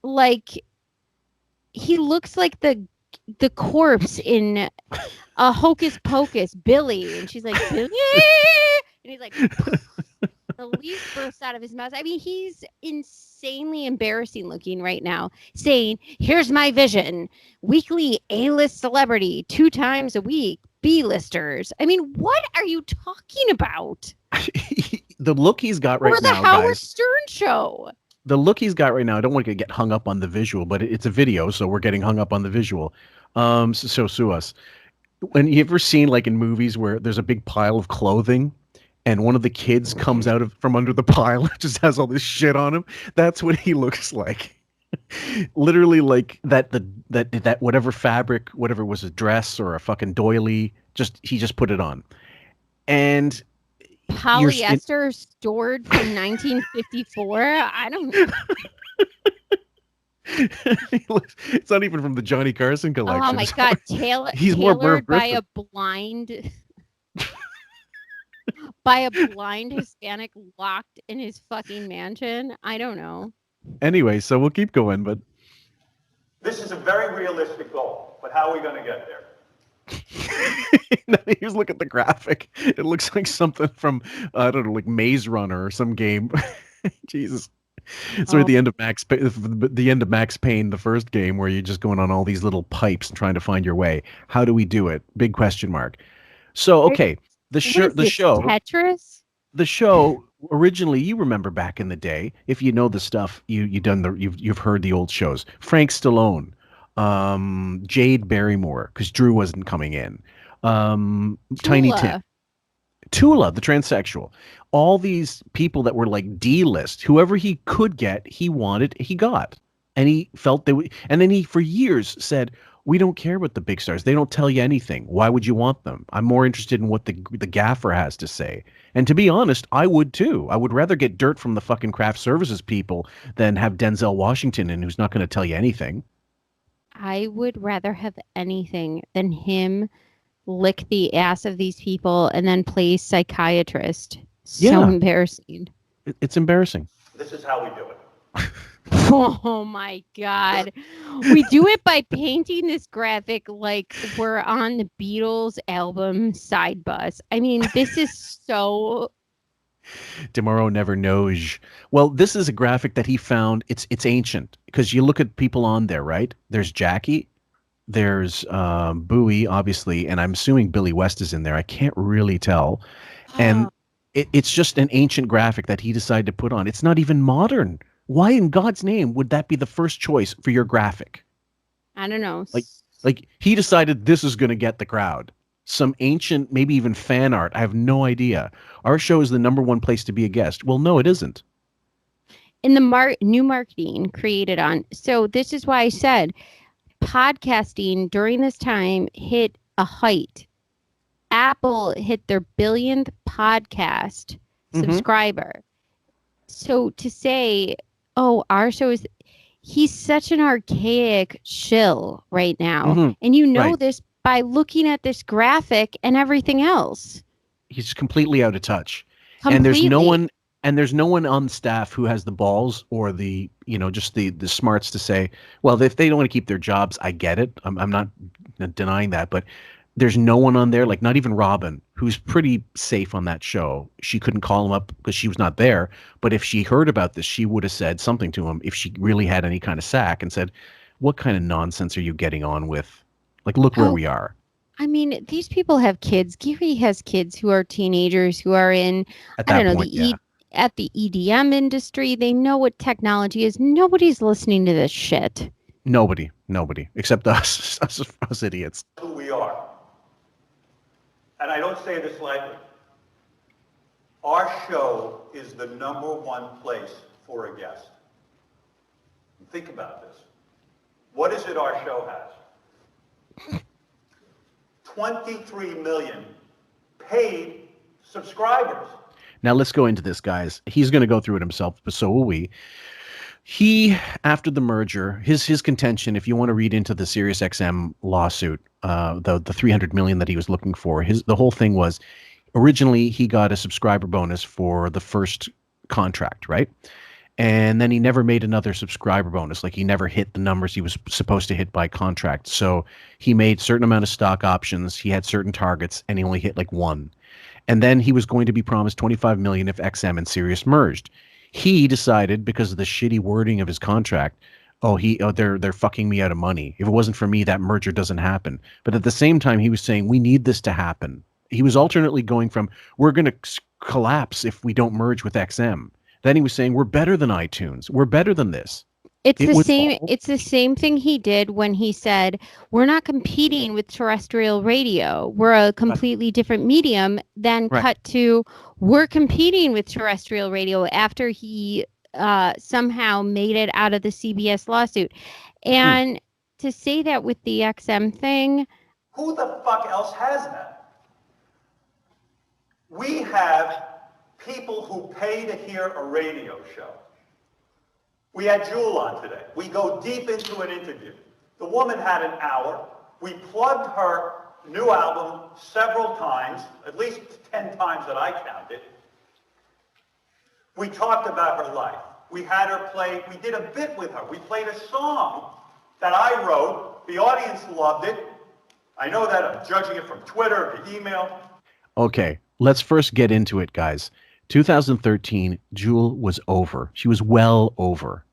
[SPEAKER 9] like the corpse in a Hocus Pocus, Billy, and she's like, Billy, and he's like, the leaf bursts out of his mouth. I mean, he's insanely embarrassing looking right now, saying, here's my vision, weekly A-list celebrity, 2 times a week, B-listers. I mean, what are you talking about?
[SPEAKER 1] The look he's got right now,
[SPEAKER 9] or the Howard Stern show.
[SPEAKER 1] The look he's got right now, I don't want to get hung up on the visual, but it's a video, so we're getting hung up on the visual. So sue us. When you ever seen, like, in movies where there's a big pile of clothing and one of the kids comes out from under the pile and just has all this shit on him? That's what he looks like. Literally, like that whatever fabric, whatever was a dress or a fucking doily, he just put it on. And
[SPEAKER 9] polyester stored from 1954. I don't know.
[SPEAKER 1] It's not even from the Johnny Carson collection.
[SPEAKER 9] Oh my God,
[SPEAKER 1] He's more
[SPEAKER 9] tailored by a blind Hispanic locked in his fucking mansion. I don't know.
[SPEAKER 1] Anyway, so we'll keep going, but
[SPEAKER 10] this is a very realistic goal, but how are we going to get there?
[SPEAKER 1] Here's look at the graphic. It looks like something from I don't know, like Maze Runner or some game. Jesus. So at the end of Max Payne, the first game, where you're just going on all these little pipes and trying to find your way. How do we do it? Big question mark. So okay, the show
[SPEAKER 9] Tetris.
[SPEAKER 1] The show originally, you remember back in the day, if you know the stuff, you've heard the old shows. Frank Stallone, Jade Barrymore, because Drew wasn't coming in. Tiny Tim, Tula, the transsexual. All these people that were like D-list, whoever he could get, he got. And he felt and then he for years said, we don't care what the big stars. They don't tell you anything. Why would you want them? I'm more interested in what the gaffer has to say. And to be honest, I would too. I would rather get dirt from the fucking craft services people than have Denzel Washington in, who's not going to tell you anything.
[SPEAKER 9] I would rather have anything than him lick the ass of these people and then play psychiatrist. So embarrassing.
[SPEAKER 1] It's embarrassing.
[SPEAKER 10] This is how we do it.
[SPEAKER 9] Oh my God. We do it by painting this graphic like we're on the Beatles album side bus. I mean, this is so...
[SPEAKER 1] Tomorrow never knows. Well, this is a graphic that he found. It's ancient because you look at people on there, right? There's Jackie, there's Bowie, obviously, and I'm assuming Billy West is in there. I can't really tell. And it's just an ancient graphic that he decided to put on. It's not even modern. Why in God's name would that be the first choice for your graphic?
[SPEAKER 9] I don't know.
[SPEAKER 1] Like he decided this is going to get the crowd. Some ancient, maybe even fan art. I have no idea. Our show is the #1 place to be a guest. Well, no, it isn't.
[SPEAKER 9] In the new marketing created on. So this is why I said podcasting during this time hit a height. Apple hit their billionth podcast subscriber. So to say, oh, our show is, he's such an archaic shill right now. And you know this by looking at this graphic and everything else.
[SPEAKER 1] He's completely out of touch. And there's no one on staff who has the balls or the, just the smarts to say, well, if they don't want to keep their jobs, I get it. I'm not denying that, but there's no one on there, like not even Robin, who's pretty safe on that show. She couldn't call him up because she was not there. But if she heard about this, she would have said something to him if she really had any kind of sack and said, what kind of nonsense are you getting on with? Like, look where we are.
[SPEAKER 9] I mean, these people have kids. Gary has kids who are teenagers who are in, at the EDM industry. They know what technology is. Nobody's listening to this shit.
[SPEAKER 1] Nobody, except us idiots.
[SPEAKER 10] Who we are. And I don't say this lightly. Our show is the #1 place for a guest. Think about this. What is it our show has? 23 million paid subscribers.
[SPEAKER 1] Now let's go into this, guys. He's going to go through it himself, but so will we. He, after the merger, his contention, if you want to read into the SiriusXM lawsuit, the $300 million that he was looking for, the whole thing was, originally he got a subscriber bonus for the first contract, right? And then he never made another subscriber bonus. Like he never hit the numbers he was supposed to hit by contract. So he made certain amount of stock options. He had certain targets and he only hit like one. And then he was going to be promised $25 million if XM and Sirius merged. He decided, because of the shitty wording of his contract, they're fucking me out of money. If it wasn't for me, that merger doesn't happen. But at the same time, he was saying, we need this to happen. He was alternately going from, we're going to collapse if we don't merge with XM. Then he was saying, we're better than iTunes. We're better than this.
[SPEAKER 9] It's the same thing he did when he said, we're not competing with terrestrial radio. We're a completely different medium. Then cut to, we're competing with terrestrial radio after he somehow made it out of the CBS lawsuit. And to say that with the XM thing.
[SPEAKER 10] Who the fuck else has that? We have people who pay to hear a radio show. We had Jewel on today. We go deep into an interview. The woman had an hour. We plugged her new album several times, at least 10 times that I counted. We talked about her life. We had her play, we did a bit with her. We played a song that I wrote. The audience loved it. I know that I'm judging it from Twitter to email.
[SPEAKER 1] Okay, let's first get into it, guys. 2013, Jewel was over. She was well over.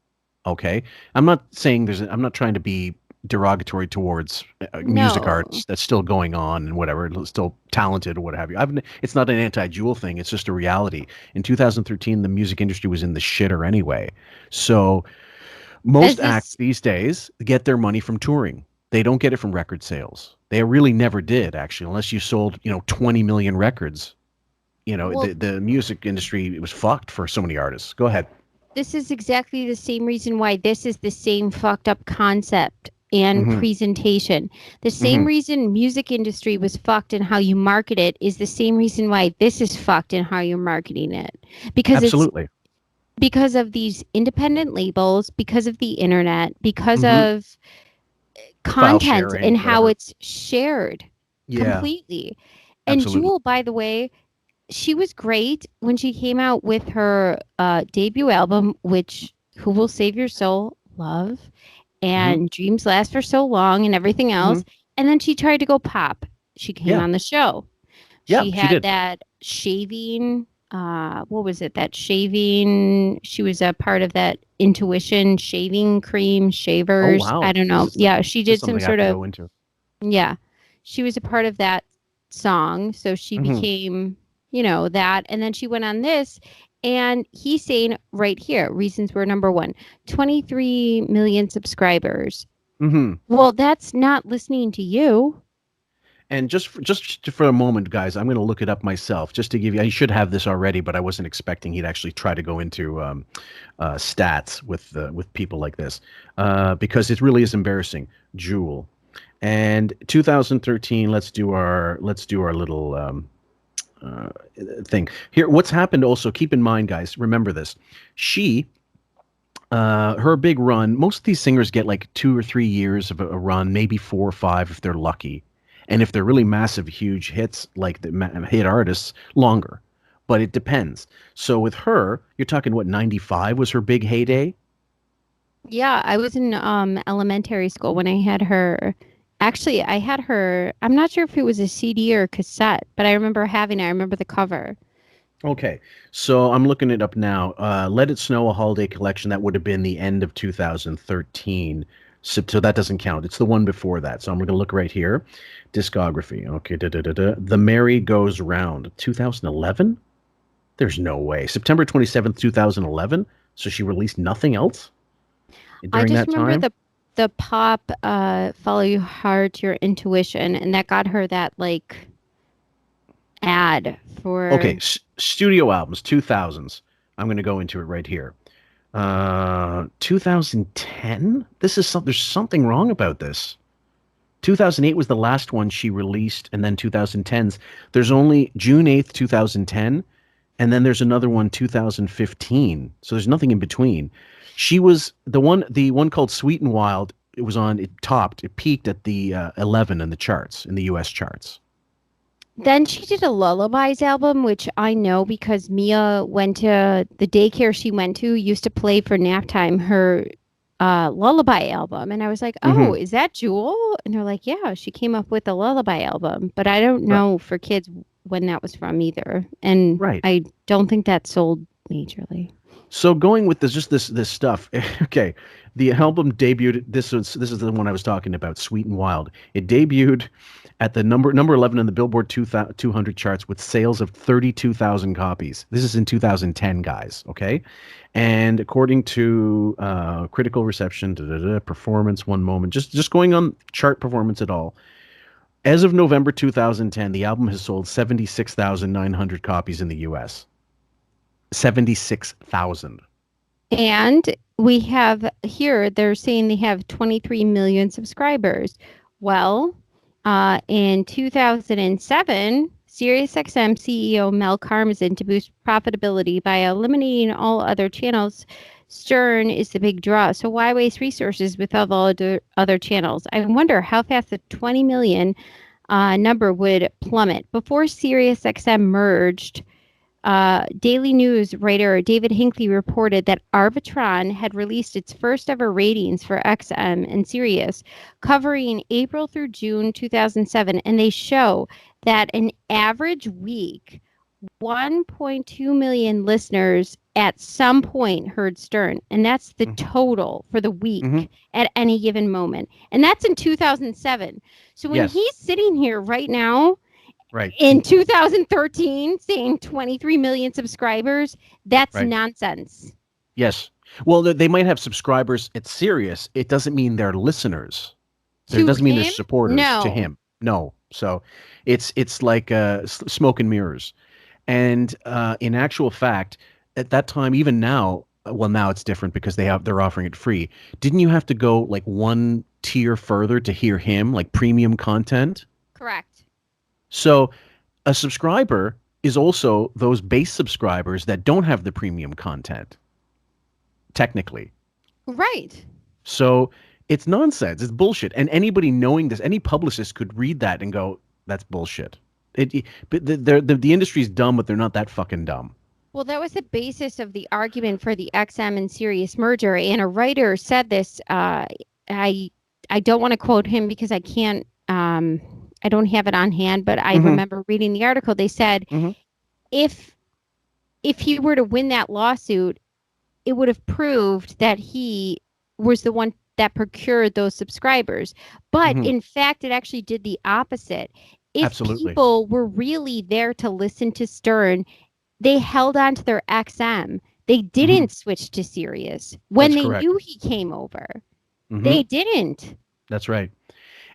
[SPEAKER 1] Okay, I'm not saying I'm not trying to be derogatory towards music arts that's still going on and whatever, still talented or what have you. It's not an anti-Jewel thing. It's just a reality. In 2013, the music industry was in the shitter anyway. So most acts these days get their money from touring. They don't get it from record sales. They really never did, actually, unless you sold, 20 million records. The music industry, it was fucked for so many artists. Go ahead.
[SPEAKER 9] this is exactly the same reason why this is the same fucked up concept and presentation. The same reason music industry was fucked in how you market it is the same reason why this is fucked in how you're marketing it. Because
[SPEAKER 1] Absolutely.
[SPEAKER 9] because of these independent labels, because of the internet, because of content
[SPEAKER 1] sharing,
[SPEAKER 9] and how
[SPEAKER 1] whatever.
[SPEAKER 9] it's shared completely. And
[SPEAKER 1] Absolutely.
[SPEAKER 9] Jewel, by the way, she was great when she came out with her debut album, which Who Will Save Your Soul, Love, and Dreams Last for So Long and everything else. And then she tried to go pop. She came on the show.
[SPEAKER 1] Yeah,
[SPEAKER 9] She
[SPEAKER 1] she
[SPEAKER 9] had
[SPEAKER 1] did.
[SPEAKER 9] that shaving, what was it? That shaving, she was a part of that Intuition shaving cream, shavers.
[SPEAKER 1] Oh, wow.
[SPEAKER 9] I don't know. Yeah, she did some sort of,
[SPEAKER 1] go into.
[SPEAKER 9] yeah, she was a part of that song. So she became, that. And then she went on this. And he's saying right here, reasons were number one, 23 million subscribers. Well, that's not listening to you.
[SPEAKER 1] And just for a moment, guys, I'm going to look it up myself just to give you. I should have this already, but I wasn't expecting he'd actually try to go into stats with people like this because it really is embarrassing. Jewel, and 2013. Let's do our little thing here. What's happened? Also, keep in mind, guys. Remember this. Her big run. Most of these singers get like 2 or 3 years of a run, maybe 4 or 5 if they're lucky. And if they're really massive, huge hits, like the hit artists, longer. But it depends. So with her, you're talking, what, 95 was her big heyday?
[SPEAKER 9] Yeah, I was in elementary school when I had her. Actually, I had her, I'm not sure if it was a CD or a cassette, but I remember the cover.
[SPEAKER 1] Okay, so I'm looking it up now. Let It Snow, a holiday collection. That would have been the end of 2013. So that doesn't count. It's the one before that. So I'm going to look right here. Discography. Okay. The Merry Goes Round. 2011? There's no way. September 27th, 2011? So she released nothing else during that time?
[SPEAKER 9] I just remember the pop Follow Your Heart, Your Intuition, and that got her that, like, ad for...
[SPEAKER 1] Okay, studio albums, 2000s. I'm going to go into it right here. 2010? There's something wrong about this. 2008 was the last one she released, and then 2010s. There's only June 8th, 2010, and then there's another one, 2015. So there's nothing in between. She was the one called Sweet and Wild. It peaked at the 11 in the charts, in the US charts.
[SPEAKER 9] Then she did a Lullabies album, which I know because Mia went to the daycare she went to, used to play for nap time her Lullaby album. And I was like, oh, is that Jewel? And they're like, yeah, she came up with a Lullaby album. But I don't know for kids when that was from either. And I don't think that sold majorly.
[SPEAKER 1] So going with this stuff, okay, the album debuted. This is the one I was talking about, Sweet and Wild. It debuted at the number 11 in the Billboard 200 charts with sales of 32,000 copies. This is in 2010, guys. Okay, and according to critical reception, performance, one moment, just going on chart performance at all. As of November 2010, the album has sold 76,900 copies in the U.S. 76,000.
[SPEAKER 9] And we have here, they're saying they have 23 million subscribers. Well, in 2007, SiriusXM CEO Mel Karmazin to boost profitability by eliminating all other channels. Stern is the big draw. So why waste resources with all other channels? I wonder how fast the 20 million number would plummet. Before SiriusXM merged, Daily News writer David Hinckley reported that Arbitron had released its first ever ratings for XM and Sirius, covering April through June 2007, and they show that an average week, 1.2 million listeners at some point heard Stern, and that's the total for the week at any given moment, and that's in 2007. So when he's sitting here right now, in 2013, saying 23 million subscribers, that's nonsense.
[SPEAKER 1] Yes. Well, they might have subscribers at Sirius. It doesn't mean they're listeners. It doesn't mean they're supporters to him. No. So it's like smoke and mirrors. And in actual fact, at that time, even now, well, now it's different because they're offering it free. Didn't you have to go like one tier further to hear him, like premium content?
[SPEAKER 9] Correct.
[SPEAKER 1] So a subscriber is also those base subscribers that don't have the premium content, technically.
[SPEAKER 9] Right.
[SPEAKER 1] So it's nonsense. It's bullshit. And anybody knowing this, any publicist could read that and go, "That's bullshit." But the industry's dumb, but they're not that fucking dumb.
[SPEAKER 9] Well, that was the basis of the argument for the XM and Sirius merger. And a writer said this. I don't want to quote him because I can't. I don't have it on hand, but I remember reading the article. They said if he were to win that lawsuit, it would have proved that he was the one that procured those subscribers. But in fact, it actually did the opposite. If people were really there to listen to Stern, they held on to their XM. They didn't switch to Sirius when they knew he came over. They didn't.
[SPEAKER 1] That's right.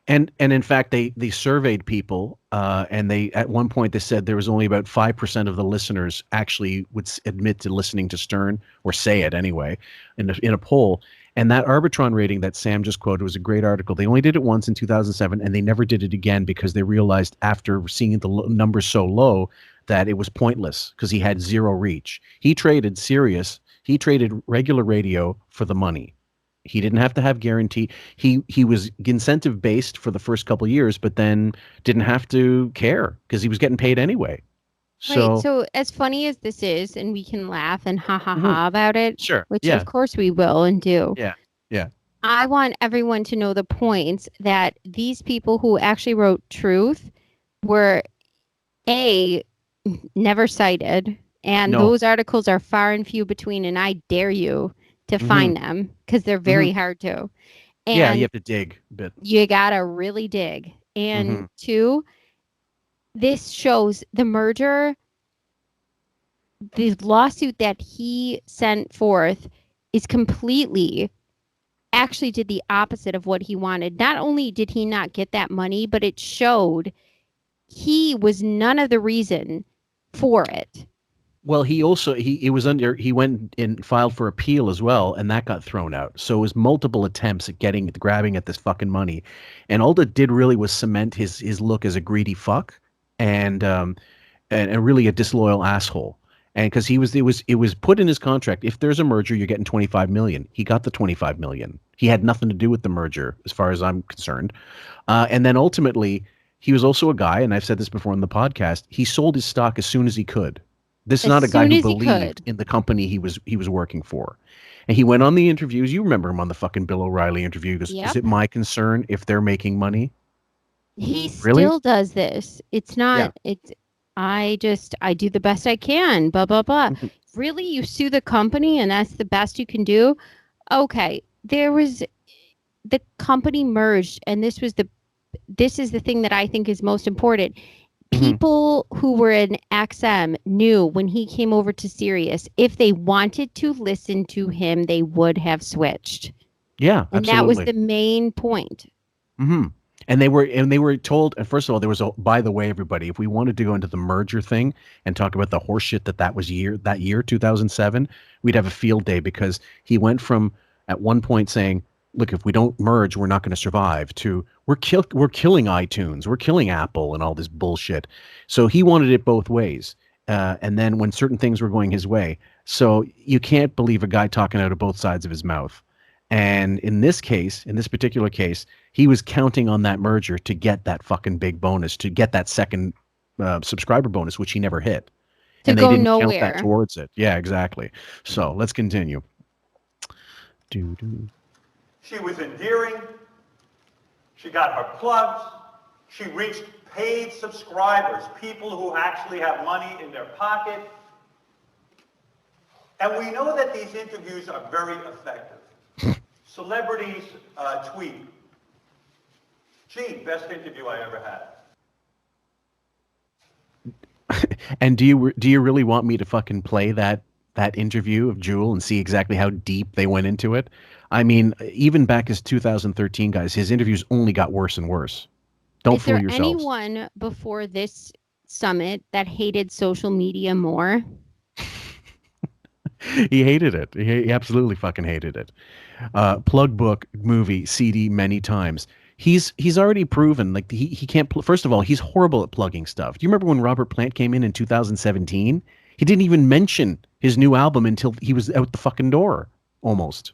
[SPEAKER 1] And in fact, they surveyed people, and they at one point they said there was only about 5% of the listeners actually would admit to listening to Stern, or say it anyway, in a poll. And that Arbitron rating that Sam just quoted was a great article. They only did it once in 2007, and they never did it again because they realized after seeing the numbers so low that it was pointless because he had zero reach. He traded Sirius, he traded regular radio for the money. He didn't have to have guarantee. He was incentive based for the first couple of years, but then didn't have to care because he was getting paid anyway. So,
[SPEAKER 9] right. So as funny as this is, and we can laugh and ha ha ha about it,
[SPEAKER 1] sure,
[SPEAKER 9] which of course we will and do.
[SPEAKER 1] Yeah.
[SPEAKER 9] I want everyone to know the points that these people who actually wrote Truth were never cited, and those articles are far and few between, and I dare you to find them because they're very hard to. And
[SPEAKER 1] yeah, you have to dig a bit.
[SPEAKER 9] You gotta really dig. And two, this shows the merger, the lawsuit that he sent forth is completely actually did the opposite of what he wanted. Not only did he not get that money, but it showed he was none of the reason for it.
[SPEAKER 1] Well, he also he went and filed for appeal as well, and that got thrown out. So it was multiple attempts at grabbing at this fucking money, and all that did really was cement his look as a greedy fuck and really a disloyal asshole. And because it was put in his contract, if there's a merger, you're getting 25 million. He got the 25 million. He had nothing to do with the merger, as far as I'm concerned. And then ultimately, he was also a guy, and I've said this before on the podcast. He sold his stock as soon as he could. This is not a guy who believed in the company he was working for. And he went on the interviews. You remember him on the fucking Bill O'Reilly interview. He goes, "Is it my concern if they're making money?"
[SPEAKER 9] He still does this. It's not, I do the best I can, blah, blah, blah. Really? You sue the company and that's the best you can do? Okay. The company merged, and this is the thing that I think is most important. People who were in XM knew when he came over to Sirius, if they wanted to listen to him, they would have switched.
[SPEAKER 1] Yeah,
[SPEAKER 9] and
[SPEAKER 1] absolutely.
[SPEAKER 9] that was the main point.
[SPEAKER 1] And they were told. And first of all, there was by the way, everybody, if we wanted to go into the merger thing and talk about the horseshit that was that year 2007, we'd have a field day, because he went from at one point saying, "Look, if we don't merge, we're not going to survive," to we're killing iTunes, we're killing Apple, and all this bullshit. So he wanted it both ways. And then when certain things were going his way, so you can't believe a guy talking out of both sides of his mouth. And in this particular case, he was counting on that merger to get that fucking big bonus, to get that second subscriber bonus, which he never hit. And they didn't count that towards it. Yeah, exactly. So let's continue.
[SPEAKER 10] She was endearing. She got her plugs. She reached paid subscribers, people who actually have money in their pocket. And we know that these interviews are very effective. Celebrities tweet, "Gee, best interview I ever had."
[SPEAKER 1] And do you really want me to fucking play that interview of Jewel and see exactly how deep they went into it? I mean, even back as 2013, guys, his interviews only got worse and worse. Don't fool yourselves.
[SPEAKER 9] Is there anyone before this summit that hated social media more?
[SPEAKER 1] He hated it. He absolutely fucking hated it. Plug book, movie, CD many times. He's already proven like he can't. First of all, he's horrible at plugging stuff. Do you remember when Robert Plant came in 2017? He didn't even mention his new album until he was out the fucking door, almost.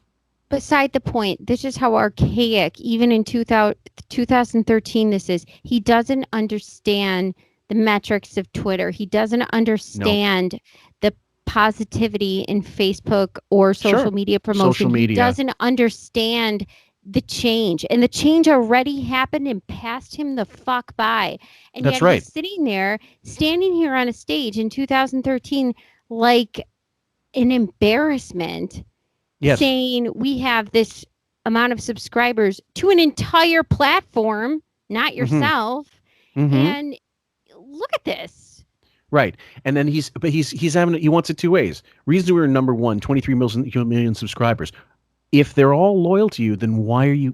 [SPEAKER 9] Beside the point, this is how archaic, even in 2013, this is. He doesn't understand the metrics of Twitter. He doesn't understand the positivity in Facebook or social media promotion.
[SPEAKER 1] Social media.
[SPEAKER 9] He doesn't understand the change. And the change already happened and passed him the fuck by. And
[SPEAKER 1] That's
[SPEAKER 9] yet
[SPEAKER 1] right.
[SPEAKER 9] he's sitting there, standing here on a stage in 2013 like an embarrassment.
[SPEAKER 1] Yes.
[SPEAKER 9] Saying we have this amount of subscribers to an entire platform, not yourself. And look at this.
[SPEAKER 1] Right. And then he's he wants it two ways. Reason we're number one, 23 million subscribers. If they're all loyal to you, then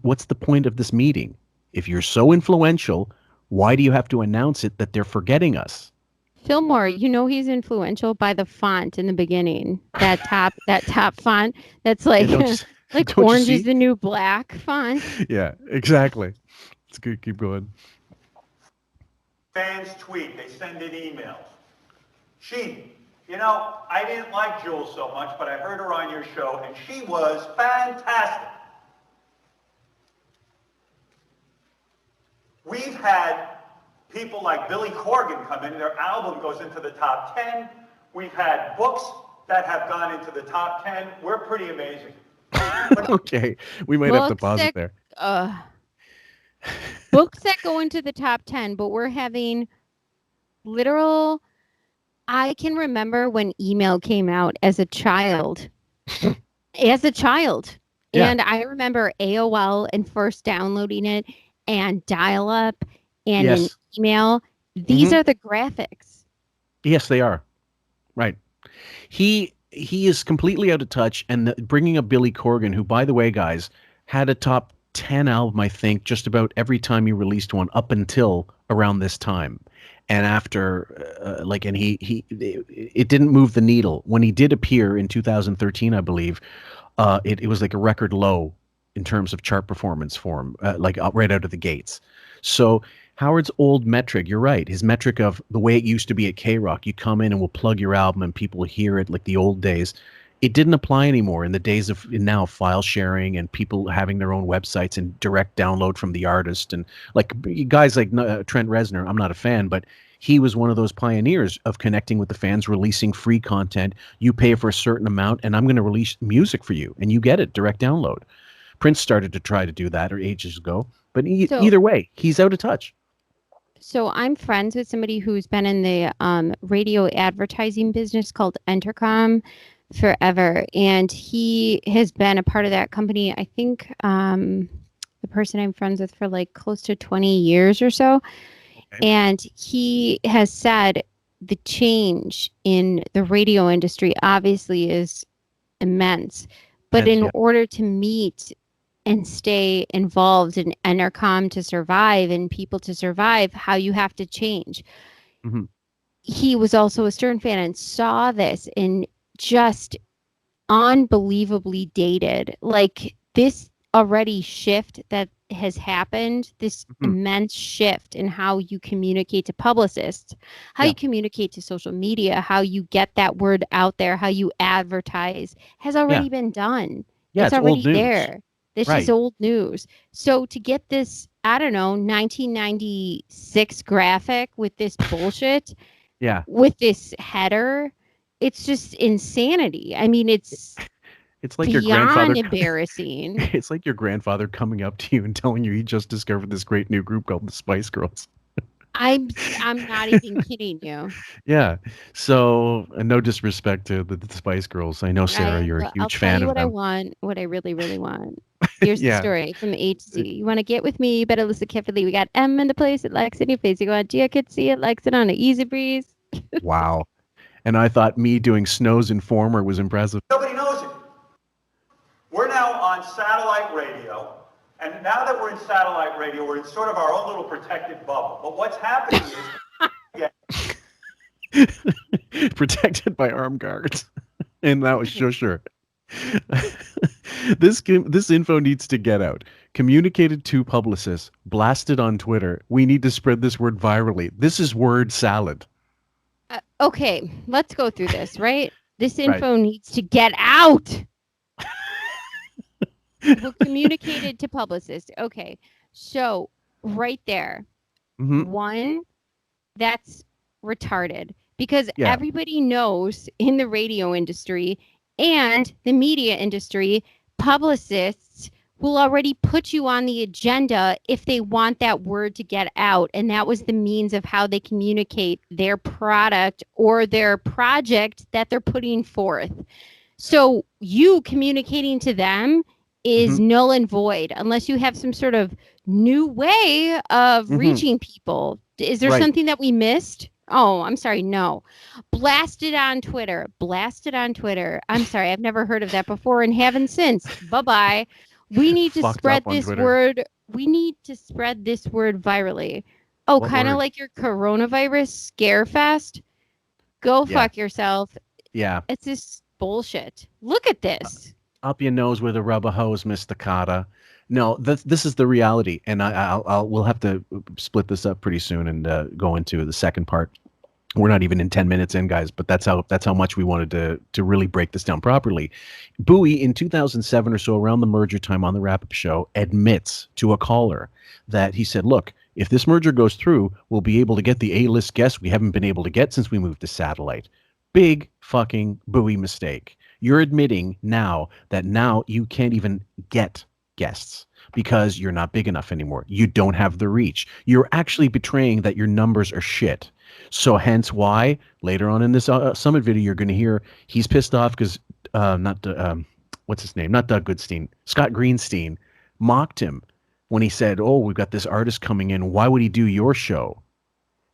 [SPEAKER 1] what's the point of this meeting? If you're so influential, why do you have to announce it that they're forgetting us?
[SPEAKER 9] Fillmore, you know he's influential by the font in the beginning. That top font. That's like like orange is the new black font.
[SPEAKER 1] Yeah, exactly. It's good. Keep going.
[SPEAKER 10] Fans tweet. They send in emails. She, I didn't like Jules so much, but I heard her on your show, and she was fantastic. We've had people like Billy Corgan come in, their album goes into the top 10. We've had books that have gone into the top 10. We're pretty amazing.
[SPEAKER 1] Okay, we might have to pause it there.
[SPEAKER 9] Books that go into the top 10, but we're having literal... I can remember when email came out as a child. Yeah. And I remember AOL and first downloading it and dial-up and an email. These are the graphics.
[SPEAKER 1] Yes, they are. Right. He is completely out of touch. And bringing up Billy Corgan, who, by the way, guys, had a top 10 album, I think, just about every time he released one up until around this time. And after, it didn't move the needle. When he did appear in 2013, I believe, it was like a record low in terms of chart performance for him, right out of the gates. So Howard's old metric, you're right, his metric of the way it used to be at K-Rock, you come in and we'll plug your album and people will hear it like the old days. It didn't apply anymore in the days of now file sharing and people having their own websites and direct download from the artist. And like guys like Trent Reznor, I'm not a fan, but he was one of those pioneers of connecting with the fans, releasing free content. You pay for a certain amount and I'm going to release music for you and you get it, direct download. Prince started to try to do that ages ago, but either way, he's out of touch.
[SPEAKER 9] So I'm friends with somebody who's been in the radio advertising business called Entercom forever, and he has been a part of that company. I think the person I'm friends with for like close to 20 years or so. Okay. And he has said the change in the radio industry obviously is immense, but in order to meet and stay involved in Entercom to survive and people to survive, how you have to change. Mm-hmm. He was also a Stern fan and saw this and just unbelievably dated. Like this already shift that has happened, this immense shift in how you communicate to publicists, how you communicate to social media, how you get that word out there, how you advertise has already been done.
[SPEAKER 1] Yeah,
[SPEAKER 9] it's already there. This is old news. So to get this, I don't know, 1996 graphic with this bullshit, with this header, it's just insanity. I mean, it's
[SPEAKER 1] like your grandfather
[SPEAKER 9] embarrassing.
[SPEAKER 1] It's like your grandfather coming up to you and telling you he just discovered this great new group called the Spice Girls.
[SPEAKER 9] I'm not even kidding you.
[SPEAKER 1] Yeah. So, no disrespect to the Spice Girls. I know, Sarah, you're a huge fan of them.
[SPEAKER 9] What I want, what I really, really want. Here's the story from A to Z. You want to get with me? You better listen carefully. We got M in the place. It likes it in your face. You go on G, I could see it. Likes it on an easy breeze.
[SPEAKER 1] Wow. And I thought me doing Snow's Informer was impressive.
[SPEAKER 10] Nobody knows it. We're now on satellite radio. And now that we're in satellite radio, we're in sort of our own little protected bubble. But what's happening is...
[SPEAKER 1] Protected by armed guards. And that was sure. This info needs to get out. Communicated to publicists, blasted on Twitter. We need to spread this word virally. This is word salad.
[SPEAKER 9] Okay, let's go through this, right? This
[SPEAKER 1] Right.
[SPEAKER 9] info needs to get out. Well, communicated to publicists. Okay, so right there, one, that's retarded because everybody knows in the radio industry and the media industry, publicists will already put you on the agenda if they want that word to get out. And that was the means of how they communicate their product or their project that they're putting forth. So you communicating to them is null and void unless you have some sort of new way of reaching people. Is there something that we missed? Oh, I'm sorry. No. Blasted on Twitter. I'm sorry. I've never heard of that before and haven't since. Bye-bye. We need to spread this word. We need to spread this word virally. Oh, kind of like your coronavirus scare fest. Go fuck yourself.
[SPEAKER 1] Yeah.
[SPEAKER 9] It's just bullshit. Look at this.
[SPEAKER 1] Up your nose with a rubber hose, Mr. Carter. No, this is the reality, and we'll have to split this up pretty soon and go into the second part. We're not even in 10 minutes in, guys, but that's how much we wanted to really break this down properly. Bowie, in 2007 or so, around the merger time on the wrap-up show, admits to a caller that he said, look, if this merger goes through, we'll be able to get the A-list guests we haven't been able to get since we moved to satellite. Big fucking Bowie mistake. You're admitting now that now you can't even get guests because you're not big enough anymore. You don't have the reach. You're actually betraying that your numbers are shit. So hence why later on in this summit video, you're going to hear he's pissed off because what's his name? Not Doug Goodstein. Scott Greenstein mocked him when he said, oh, we've got this artist coming in. Why would he do your show?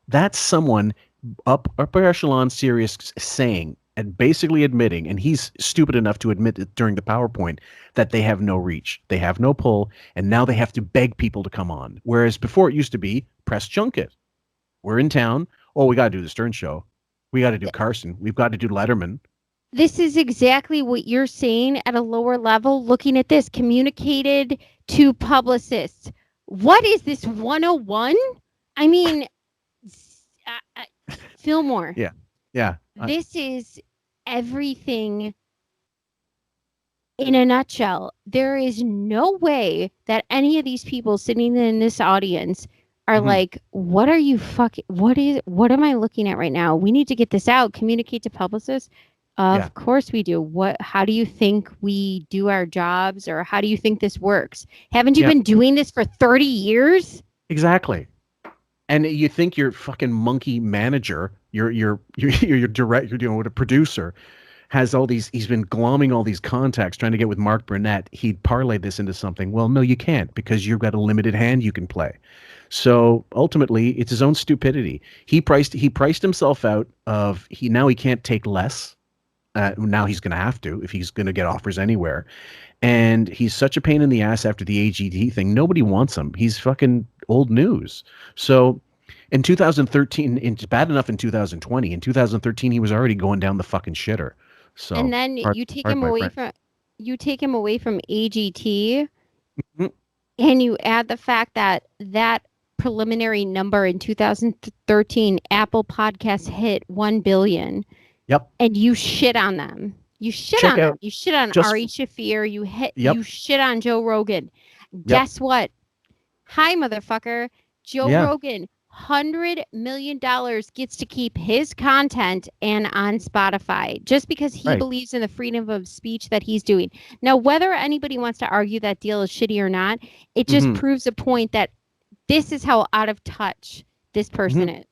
[SPEAKER 1] That's someone upper echelon serious saying and basically admitting, and he's stupid enough to admit it during the PowerPoint, that they have no reach, they have no pull, and now they have to beg people to come on. Whereas before it used to be press junket. We're in town. Oh, we got to do the Stern Show. We got to do Carson. We've got to do Letterman.
[SPEAKER 9] This is exactly what you're saying at a lower level. Looking at this, communicated to publicists. What is this 101? I mean, Fillmore.
[SPEAKER 1] Yeah.
[SPEAKER 9] This is everything in a nutshell. There is no way that any of these people sitting in this audience are like, what are you what am I looking at right now? We need to get this out. Communicate to publicists. Of course we do. How do you think we do our jobs, or how do you think this works? Haven't you been doing this for 30 years?
[SPEAKER 1] Exactly. And you think your fucking monkey manager, your direct, you're dealing with a producer, has all these, he's been glomming all these contacts trying to get with Mark Burnett. He'd parlay this into something. Well, no, you can't, because you've got a limited hand you can play. So ultimately it's his own stupidity. He priced himself out of, now he can't take less. Now he's going to have to, if he's going to get offers anywhere. And he's such a pain in the ass after the AGT thing. Nobody wants him. He's fucking old news. So in 2013, it's bad enough in 2020. In 2013, he was already going down the fucking shitter. So
[SPEAKER 9] and then you take him away from AGT, and you add the fact that preliminary number in 2013, Apple Podcasts hit 1 billion.
[SPEAKER 1] Yep.
[SPEAKER 9] And you shit on them. You shit on them. You shit on Ari Shaffir. You shit on Joe Rogan. Guess what? Hi, motherfucker. Joe Rogan, $100 million gets to keep his content and on Spotify just because he believes in the freedom of speech that he's doing. Now, whether anybody wants to argue that deal is shitty or not, it just proves a point that this is how out of touch this person is.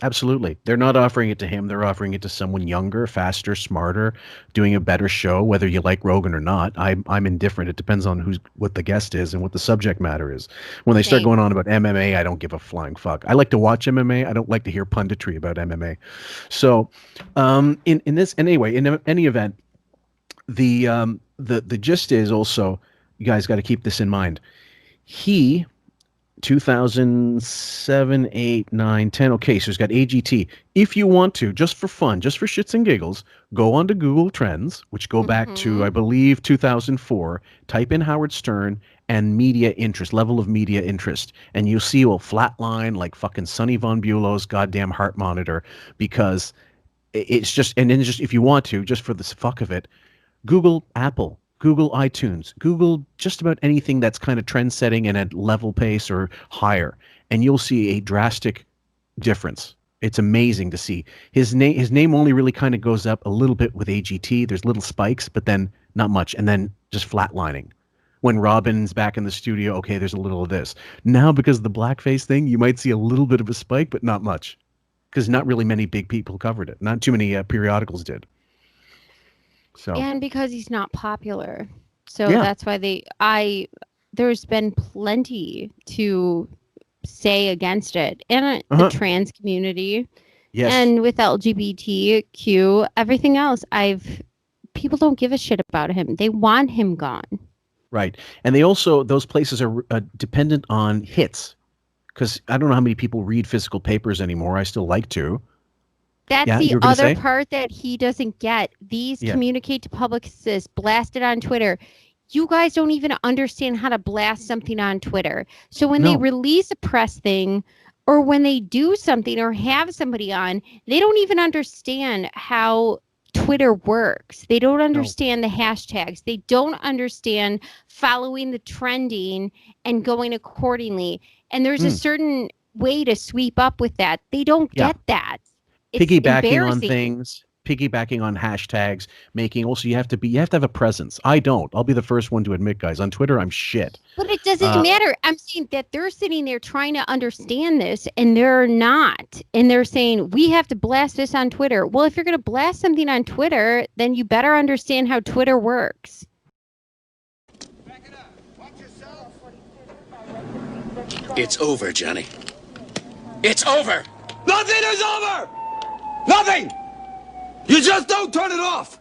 [SPEAKER 1] Absolutely. They're not offering it to him. They're offering it to someone younger, faster, smarter, doing a better show, whether you like Rogan or not. I'm indifferent. It depends on what the guest is and what the subject matter is. When they start going on about MMA, I don't give a flying fuck. I like to watch MMA. I don't like to hear punditry about MMA. So in any event, the gist is also, you guys got to keep this in mind. He 2007, 8, 9, 10. Okay, so it's got AGT. If you want to, just for fun, just for shits and giggles, go onto Google Trends, which go back to, I believe, 2004. Type in Howard Stern and media interest, level of media interest, and you'll see a flat line like fucking Sonny Von Bulow's goddamn heart monitor, because it's just, and then just, if you want to, just for the fuck of it, Google Apple, Google iTunes, Google just about anything that's kind of trend setting and at level pace or higher, and you'll see a drastic difference. It's amazing to see. His name only really kind of goes up a little bit with AGT. There's little spikes, but then not much, and then just flatlining. When Robin's back in the studio, okay, there's a little of this. Now, because of the blackface thing, you might see a little bit of a spike, but not much, because not really many big people covered it. Not too many periodicals did. So.
[SPEAKER 9] And because he's not popular. So that's why there's been plenty to say against it. And the trans community.
[SPEAKER 1] Yes.
[SPEAKER 9] And with LGBTQ, everything else, people don't give a shit about him. They want him gone. Right. And they also, those places are dependent on hits. Because I don't know how many people read physical papers anymore. I still like to. That's the other part that he doesn't get. These communicate to publicists, blast it on Twitter. You guys don't even understand how to blast something on Twitter. So when they release a press thing, or when they do something or have somebody on, they don't even understand how Twitter works. They don't understand the hashtags. They don't understand following the trending and going accordingly. And there's a certain way to sweep up with that. They don't get that. It's
[SPEAKER 1] piggybacking on things, piggybacking on hashtags, making also you have to have a presence. I don't. I'll be the first one to admit, guys. On Twitter, I'm shit.
[SPEAKER 9] But it doesn't matter. I'm saying that they're sitting there trying to understand this, and they're not. And they're saying we have to blast this on Twitter. Well, if you're going to blast something on Twitter, then you better understand how Twitter works.
[SPEAKER 11] Back it up. Watch yourself. It's over, Johnny. It's over. Nothing is over. Nothing! You just don't turn it off!